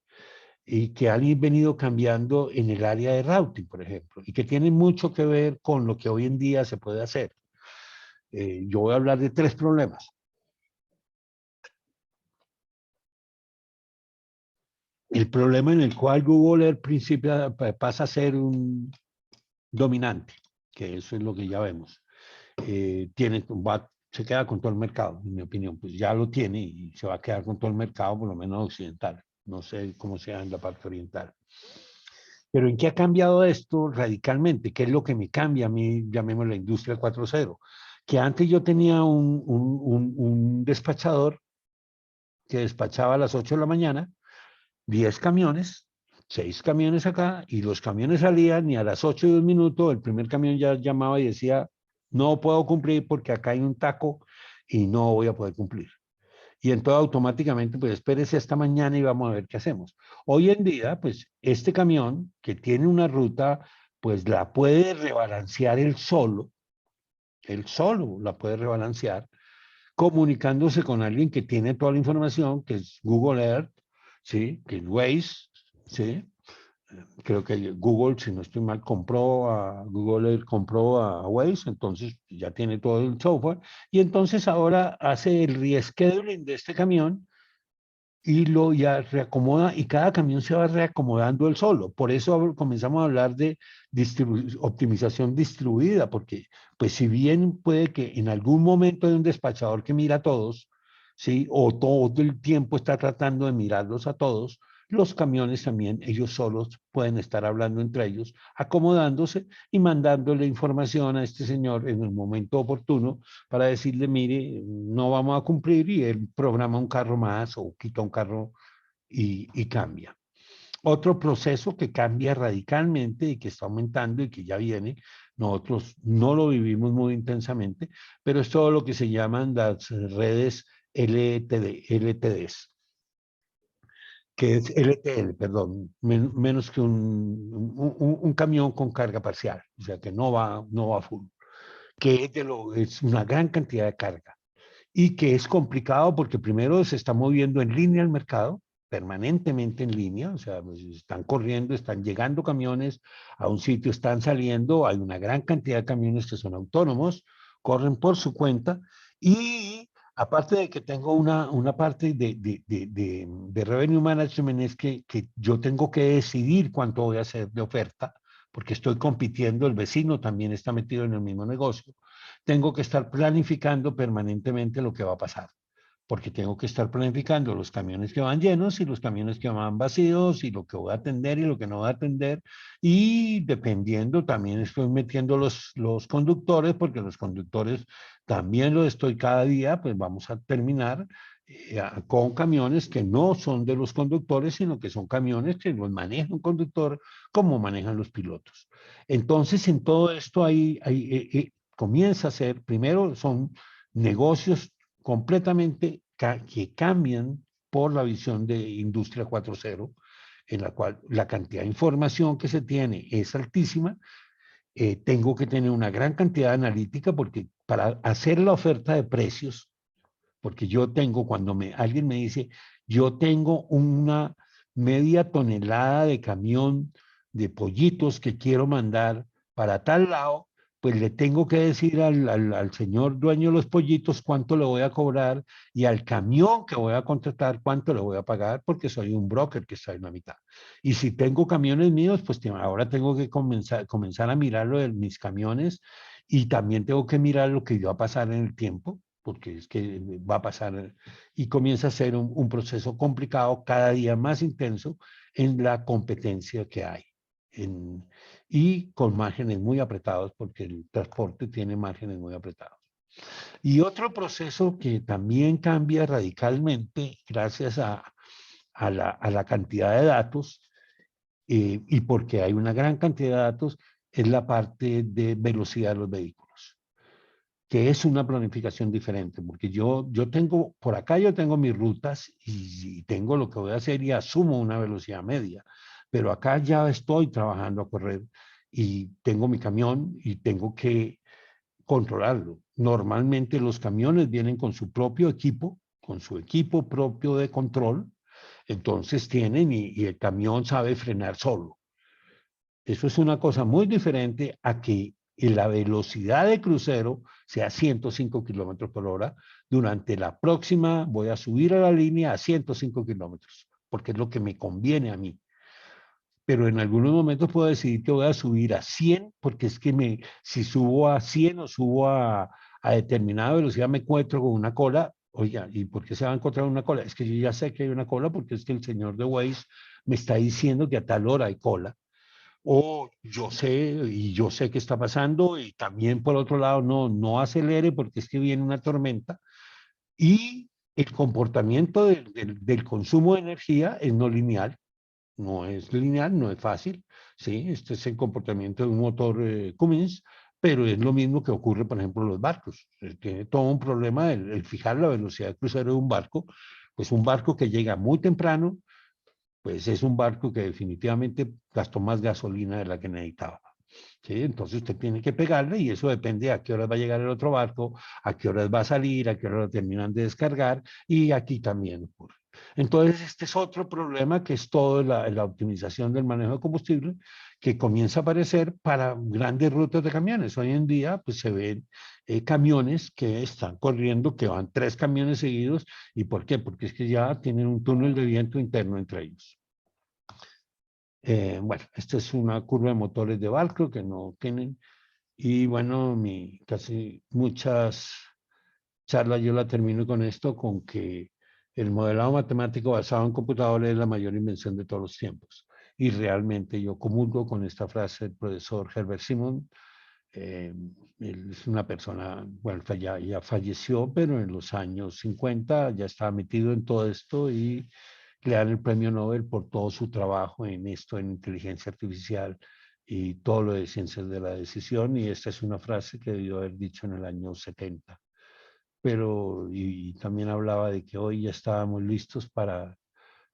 y que han venido cambiando en el área de routing, por ejemplo, y que tienen mucho que ver con lo que hoy en día se puede hacer. Yo voy a hablar de 3 problemas. El problema en el cual Google al principio pasa a ser un dominante, que eso es lo que ya vemos. Se queda con todo el mercado, en mi opinión, pues ya lo tiene y se va a quedar con todo el mercado, por lo menos occidental. No sé cómo sea en la parte oriental. Pero ¿en qué ha cambiado esto radicalmente? ¿Qué es lo que me cambia a mí, llamémoslo la industria 4.0? Que antes yo tenía un despachador que despachaba a las 8 de la mañana, 10 camiones, 6 camiones acá, y los camiones salían y a las 8 y 1 minuto el primer camión ya llamaba y decía, no puedo cumplir porque acá hay un taco y no voy a poder cumplir. Y entonces automáticamente, pues espérese hasta mañana y vamos a ver qué hacemos. Hoy en día, pues este camión que tiene una ruta, pues la puede rebalancear él solo la puede rebalancear, comunicándose con alguien que tiene toda la información, que es Google Earth, ¿sí? Que es Waze, ¿sí? Creo que Google, si no estoy mal, Google Earth compró a Waze, entonces ya tiene todo el software, y entonces ahora hace el rescheduling de este camión y lo ya reacomoda y cada camión se va reacomodando él solo. Por eso comenzamos a hablar de optimización distribuida, porque pues si bien puede que en algún momento hay un despachador que mira a todos, ¿sí? O todo el tiempo está tratando de mirarlos a todos, los camiones también, ellos solos pueden estar hablando entre ellos, acomodándose y mandándole información a este señor en el momento oportuno para decirle, mire, no vamos a cumplir y él programa un carro más o quita un carro y cambia. Otro proceso que cambia radicalmente y que está aumentando y que ya viene, nosotros no lo vivimos muy intensamente, pero es todo lo que se llaman las redes LTDs, que es LTL, perdón, menos que un camión con carga parcial, o sea que no va full, que es una gran cantidad de carga y que es complicado porque primero se está moviendo en línea el mercado, permanentemente en línea, o sea, pues están corriendo, están llegando camiones a un sitio, están saliendo, hay una gran cantidad de camiones que son autónomos, corren por su cuenta y aparte de que tengo una parte de revenue management es que yo tengo que decidir cuánto voy a hacer de oferta, porque estoy compitiendo, el vecino también está metido en el mismo negocio, tengo que estar planificando permanentemente lo que va a pasar, porque tengo que estar planificando los camiones que van llenos y los camiones que van vacíos y lo que voy a atender y lo que no voy a atender. Y dependiendo, también estoy metiendo los conductores, porque los conductores también lo estoy cada día, pues vamos a terminar con camiones que no son de los conductores, sino que son camiones que los maneja un conductor como manejan los pilotos. Entonces, en todo esto comienza a ser, primero son negocios completamente que cambian por la visión de Industria 4.0, en la cual la cantidad de información que se tiene es altísima. Tengo que tener una gran cantidad de analítica porque para hacer la oferta de precios, porque yo tengo, alguien me dice, yo tengo una media tonelada de camión de pollitos que quiero mandar para tal lado, pues le tengo que decir al señor dueño de los pollitos cuánto le voy a cobrar y al camión que voy a contratar cuánto le voy a pagar porque soy un broker que está en la mitad. Y si tengo camiones míos, pues ahora tengo que comenzar a mirar lo de mis camiones y también tengo que mirar lo que va a pasar en el tiempo, porque es que va a pasar y comienza a ser un proceso complicado, cada día más intenso en la competencia que hay. En, y con márgenes muy apretados, porque el transporte tiene márgenes muy apretados. Y otro proceso que también cambia radicalmente gracias a la cantidad de datos y porque hay una gran cantidad de datos, es la parte de velocidad de los vehículos, que es una planificación diferente, porque yo tengo, por acá yo tengo mis rutas y tengo lo que voy a hacer y asumo una velocidad media, pero acá ya estoy trabajando a correr y tengo mi camión y tengo que controlarlo. Normalmente los camiones vienen con su propio equipo, con su equipo propio de control, entonces tienen y el camión sabe frenar solo. Eso es una cosa muy diferente a que la velocidad de crucero sea 105 kilómetros por hora. Durante la próxima voy a subir a la línea a 105 kilómetros, porque es lo que me conviene a mí. Pero en algunos momentos puedo decidir que voy a subir a 100, porque es que si subo a 100 o subo a determinada velocidad me encuentro con una cola. Oiga, ¿y por qué se va a encontrar una cola? Es que yo ya sé que hay una cola porque es que el señor de Waze me está diciendo que a tal hora hay cola o yo sé, y yo sé qué está pasando, y también por otro lado, no acelere porque es que viene una tormenta, y el comportamiento del consumo de energía es no lineal, no es fácil, ¿sí? Este es el comportamiento de un motor Cummins, pero es lo mismo que ocurre, por ejemplo, en los barcos. Tiene todo un problema el fijar la velocidad de crucero de un barco, pues un barco que llega muy temprano, pues es un barco que definitivamente gastó más gasolina de la que necesitaba. ¿Sí? Entonces usted tiene que pegarle y eso depende a qué horas va a llegar el otro barco, a qué horas va a salir, a qué horas lo terminan de descargar y aquí también ocurre. Entonces este es otro problema que es toda la optimización del manejo de combustible que comienza a aparecer para grandes rutas de camiones. Hoy en día pues se ven camiones que están corriendo, que van 3 camiones seguidos. ¿Y por qué? Porque es que ya tienen un túnel de viento interno entre ellos. Bueno, esta es una curva de motores de Valcro que no tienen. Y bueno, casi muchas charlas yo la termino con esto, con que el modelado matemático basado en computadores es la mayor invención de todos los tiempos. Y realmente yo comulgo con esta frase del profesor Herbert Simon. Eh, Él es una persona, bueno, ya falleció, pero en los años 50 ya estaba metido en todo esto y le dan el premio Nobel por todo su trabajo en esto, en inteligencia artificial y todo lo de ciencias de la decisión. Y esta es una frase que debió haber dicho en el año 70. Pero, y también hablaba de que hoy ya estábamos listos para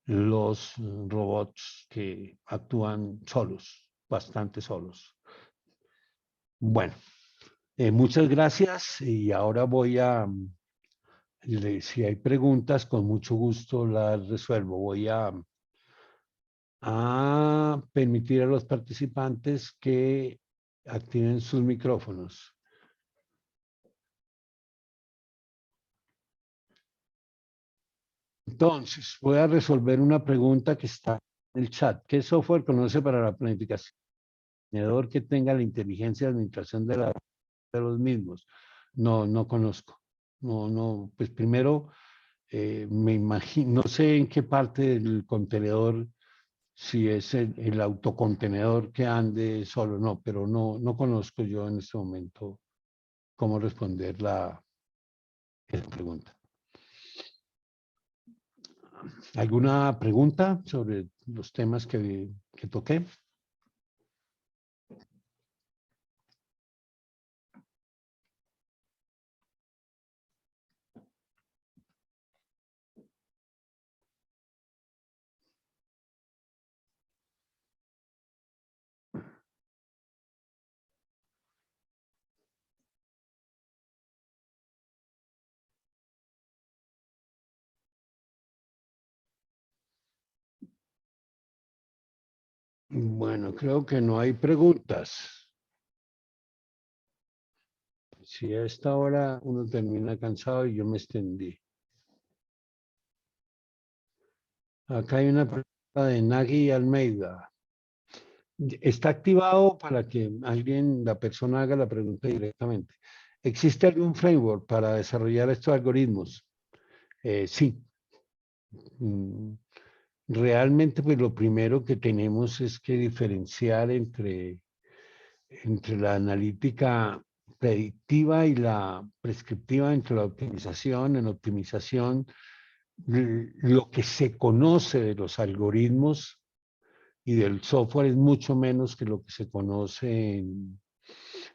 los robots que actúan solos, bastante solos. Bueno, muchas gracias y ahora si hay preguntas, con mucho gusto las resuelvo. Voy a permitir a los participantes que activen sus micrófonos. Entonces, voy a resolver una pregunta que está en el chat. ¿Qué software conoce para la planificación? Tenedor que tenga la inteligencia de administración de los mismos. No conozco. No, pues primero me imagino, no sé en qué parte del contenedor, si es el autocontenedor que ande solo, no, pero no conozco yo en este momento cómo responder esa pregunta. ¿Alguna pregunta sobre los temas que toqué? Bueno, creo que no hay preguntas. Si a esta hora uno termina cansado y yo me extendí. Acá hay una pregunta de Nagui Almeida. Está activado para que alguien, la persona haga la pregunta directamente. ¿Existe algún framework para desarrollar estos algoritmos? Sí. Mm, Realmente, pues lo primero que tenemos es que diferenciar entre la analítica predictiva y la prescriptiva, entre la optimización. En optimización, lo que se conoce de los algoritmos y del software es mucho menos que lo que se conoce en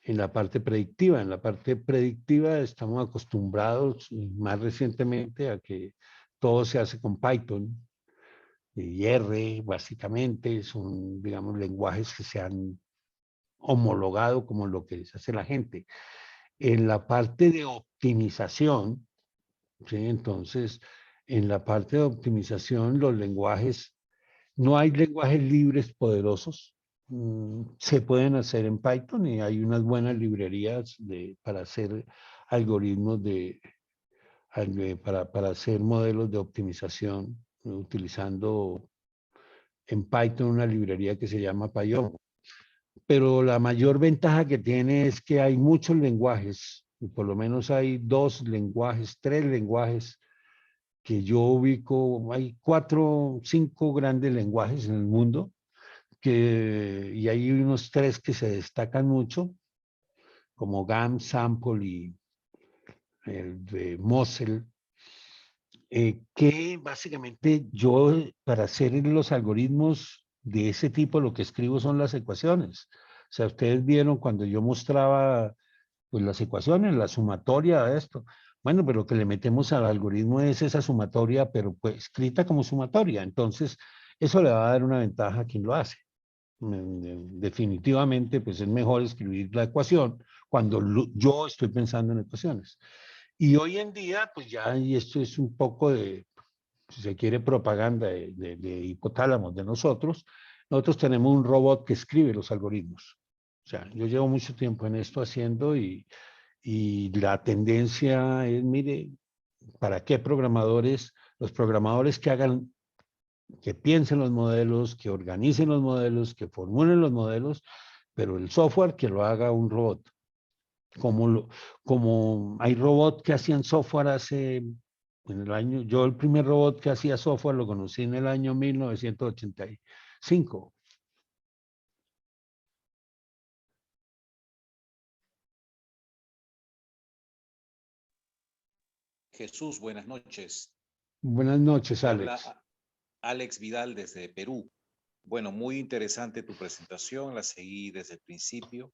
la parte predictiva. En la parte predictiva estamos acostumbrados más recientemente a que todo se hace con Python y R, básicamente, son, digamos, lenguajes que se han homologado como lo que hace la gente. En la parte de optimización, ¿sí? Entonces, en la parte de optimización, los lenguajes, no hay lenguajes libres poderosos. Se pueden hacer en Python y hay unas buenas librerías para hacer algoritmos para hacer modelos de optimización utilizando en Python una librería que se llama Python. Pero la mayor ventaja que tiene es que hay muchos lenguajes, y por lo menos hay dos lenguajes, tres lenguajes que yo ubico, hay cuatro, cinco grandes lenguajes en el mundo, y hay unos tres que se destacan mucho, como GAM, Sample y el de Mosel, que básicamente yo para hacer los algoritmos de ese tipo lo que escribo son las ecuaciones. O sea, ustedes vieron cuando yo mostraba pues las ecuaciones, la sumatoria de esto. Bueno, pero lo que le metemos al algoritmo es esa sumatoria, pero pues escrita como sumatoria. Entonces, eso le va a dar una ventaja a quien lo hace. Definitivamente, pues es mejor escribir la ecuación cuando yo estoy pensando en ecuaciones. Y hoy en día, pues ya, y esto es un poco de, si se quiere, propaganda de hipotálamos de nosotros tenemos un robot que escribe los algoritmos. O sea, yo llevo mucho tiempo en esto haciendo y la tendencia es, mire, ¿para qué programadores? Los programadores que hagan, que piensen los modelos, que organicen los modelos, que formulen los modelos, pero el software que lo haga un robot. Como hay robots que hacían software hace, en el año, yo el primer robot que hacía software lo conocí en el año 1985. Jesús, buenas noches. Buenas noches, Te habla Alex. Alex Vidal desde Perú. Bueno, muy interesante tu presentación, la seguí desde el principio.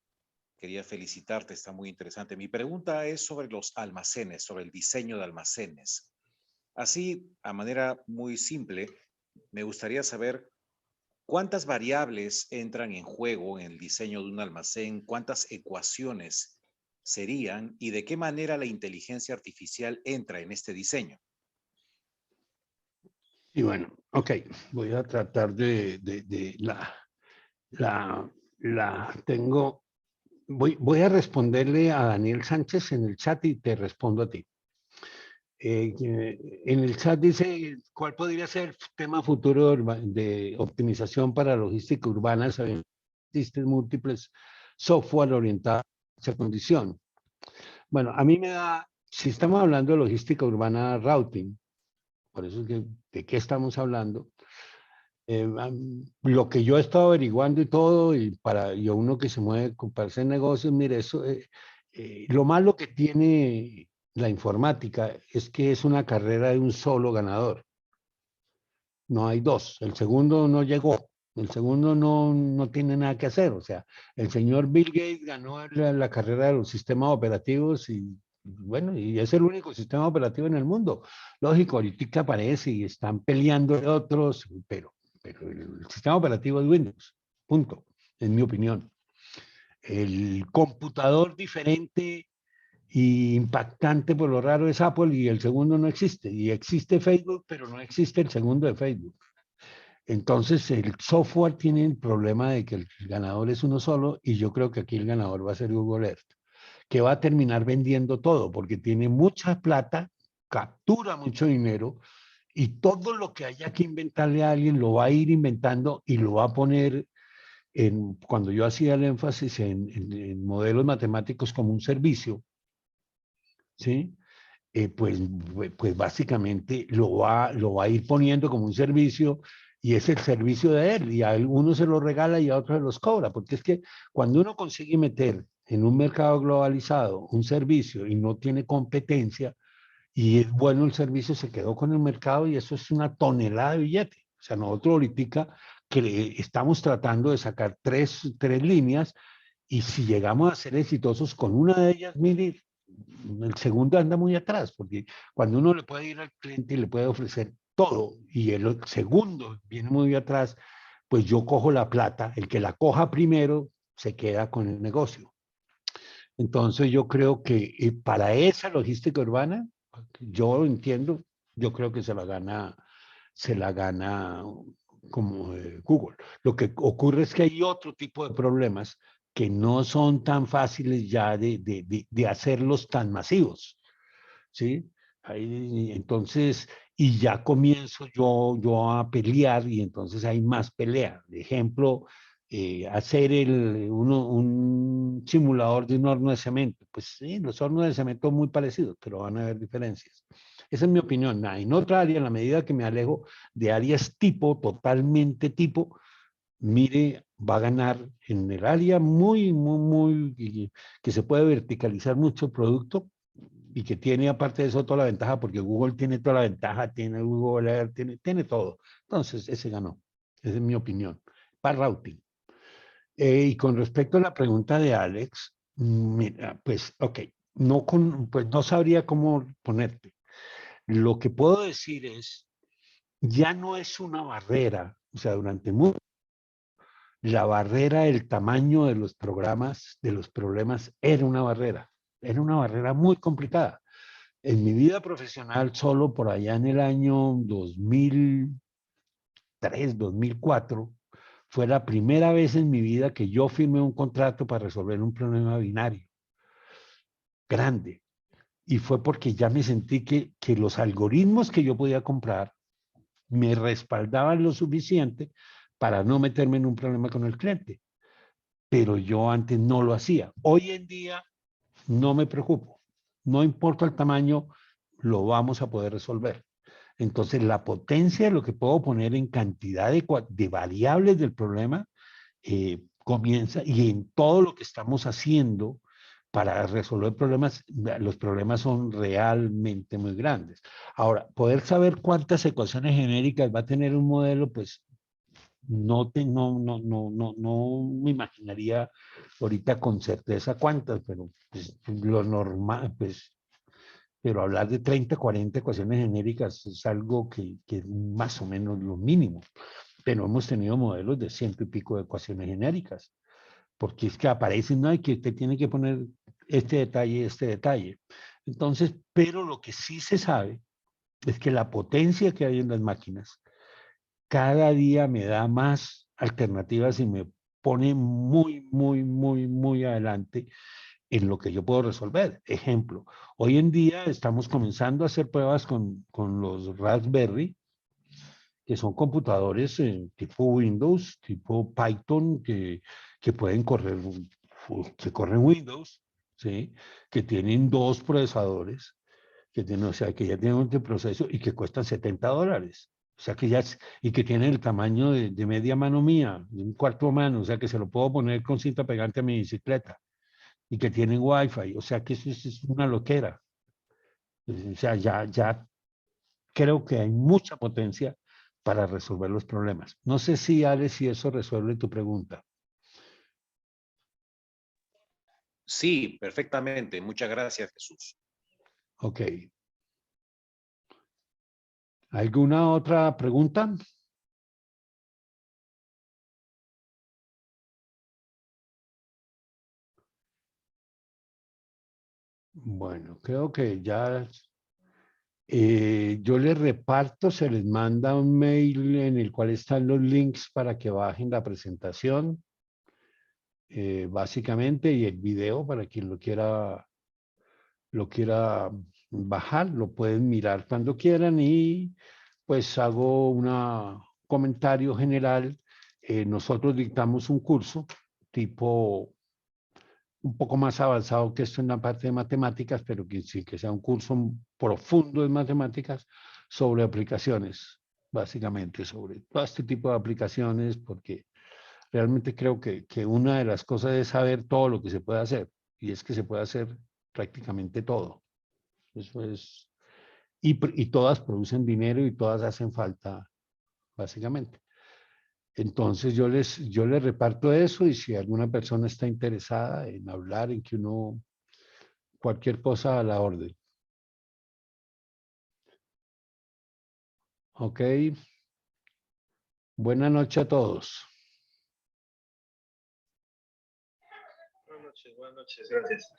Quería felicitarte, está muy interesante. Mi pregunta es sobre los almacenes, sobre el diseño de almacenes. Así, a manera muy simple, me gustaría saber cuántas variables entran en juego en el diseño de un almacén, cuántas ecuaciones serían y de qué manera la inteligencia artificial entra en este diseño. Y bueno, ok, voy a tratar la tengo, voy a responderle a Daniel Sánchez en el chat y te respondo a ti. En el chat dice, ¿cuál podría ser el tema futuro de optimización para logística urbana? Existen múltiples software orientados a esa condición. Bueno, a mí me da, si estamos hablando de logística urbana routing, por eso es que, ¿de qué estamos hablando? Lo que yo he estado averiguando y todo, y para yo uno que se mueve para hacer negocios, mire, eso, lo malo que tiene la informática es que es una carrera de un solo ganador. No hay dos. El segundo no llegó. El segundo no tiene nada que hacer. O sea, el señor Bill Gates ganó la carrera de los sistemas operativos y bueno, y es el único sistema operativo en el mundo. Lógico, ahorita aparece y están peleando de otros, pero el sistema operativo es Windows. Punto. En mi opinión. El computador diferente y impactante por lo raro es Apple y el segundo no existe. Y existe Facebook, pero no existe el segundo de Facebook. Entonces, el software tiene el problema de que el ganador es uno solo y yo creo que aquí el ganador va a ser Google Earth, que va a terminar vendiendo todo porque tiene mucha plata, captura mucho dinero y todo lo que haya que inventarle a alguien lo va a ir inventando y lo va a poner en, cuando yo hacía el énfasis en modelos matemáticos como un servicio, ¿sí? Pues básicamente lo va a ir poniendo como un servicio y es el servicio de él y a uno se lo regala y a otro se los cobra, porque es que cuando uno consigue meter en un mercado globalizado un servicio y no tiene competencia y es bueno el servicio, se quedó con el mercado y eso es una tonelada de billete. O sea, nosotros ahorita que estamos tratando de sacar tres líneas y si llegamos a ser exitosos con una de ellas, mire, el segundo anda muy atrás, porque cuando uno le puede ir al cliente y le puede ofrecer todo y el segundo viene muy atrás, pues yo cojo la plata, el que la coja primero se queda con el negocio. Entonces yo creo que para esa logística urbana, yo entiendo, yo creo que se la gana como Google. Lo que ocurre es que hay otro tipo de problemas que no son tan fáciles ya de hacerlos tan masivos, ¿sí? Entonces, y ya comienzo yo a pelear y entonces hay más pelea. De ejemplo, hacer un simulador de un horno de cemento. Pues sí, los hornos de cemento son muy parecidos, pero van a haber diferencias. Esa es mi opinión. En otra área, en la medida que me alejo de áreas tipo, totalmente tipo, mire, va a ganar en el área que se puede verticalizar mucho el producto y que tiene aparte de eso toda la ventaja, porque Google tiene toda la ventaja, tiene Google Earth, tiene todo. Entonces, ese ganó. Esa es mi opinión. Para routing. Y con respecto a la pregunta de Alex, mira, pues, ok, pues no sabría cómo ponerte. Lo que puedo decir es, ya no es una barrera, o sea, durante mucho la barrera del tamaño de los programas, de los problemas, era una barrera muy complicada. En mi vida profesional, solo por allá en el año 2003, 2004, fue la primera vez en mi vida que yo firmé un contrato para resolver un problema binario grande. Y fue porque ya me sentí que los algoritmos que yo podía comprar me respaldaban lo suficiente para no meterme en un problema con el cliente. Pero yo antes no lo hacía. Hoy en día no me preocupo. No importa el tamaño, lo vamos a poder resolver. Entonces, la potencia de lo que puedo poner en cantidad de variables del problema comienza y en todo lo que estamos haciendo para resolver problemas, los problemas son realmente muy grandes. Ahora, poder saber cuántas ecuaciones genéricas va a tener un modelo, pues no me imaginaría ahorita con certeza cuántas, pero pues, lo normal, pues, pero hablar de 30, 40 ecuaciones genéricas es algo que es más o menos lo mínimo. Pero hemos tenido modelos de ciento y pico de ecuaciones genéricas, porque es que aparecen, no hay que usted tiene que poner este detalle, este detalle. Entonces, pero lo que sí se sabe es que la potencia que hay en las máquinas cada día me da más alternativas y me pone muy adelante en lo que yo puedo resolver. Ejemplo, hoy en día estamos comenzando a hacer pruebas con los Raspberry, que son computadores tipo Windows, tipo Python, que pueden correr, que corren Windows, ¿sí? Que tienen dos procesadores, que tienen, o sea, que ya tienen un proceso y que cuestan $70. O sea, que ya y que tienen el tamaño de media mano mía, de un cuarto de mano, o sea, que se lo puedo poner con cinta pegante a mi bicicleta y que tienen Wi-Fi, o sea, que eso es una loquera. O sea, ya creo que hay mucha potencia para resolver los problemas. No sé si, Alex, si eso resuelve tu pregunta. Sí, perfectamente. Muchas gracias, Jesús. Ok. ¿Alguna otra pregunta? Bueno, creo que ya Yo les reparto, se les manda un mail en el cual están los links para que bajen la presentación, básicamente, y el video para quien lo quiera bajar, lo pueden mirar cuando quieran y pues hago un comentario general. Nosotros dictamos un curso tipo un poco más avanzado que esto en la parte de matemáticas, pero que sí que sea un curso profundo en matemáticas sobre aplicaciones, básicamente sobre todo este tipo de aplicaciones, porque realmente creo que una de las cosas es saber todo lo que se puede hacer, y es que se puede hacer prácticamente todo. Eso es, y todas producen dinero y todas hacen falta, básicamente. Entonces yo les reparto eso y si alguna persona está interesada en hablar, en que uno, cualquier cosa a la orden. Ok. Buenas noches a todos. Buenas noches, gracias.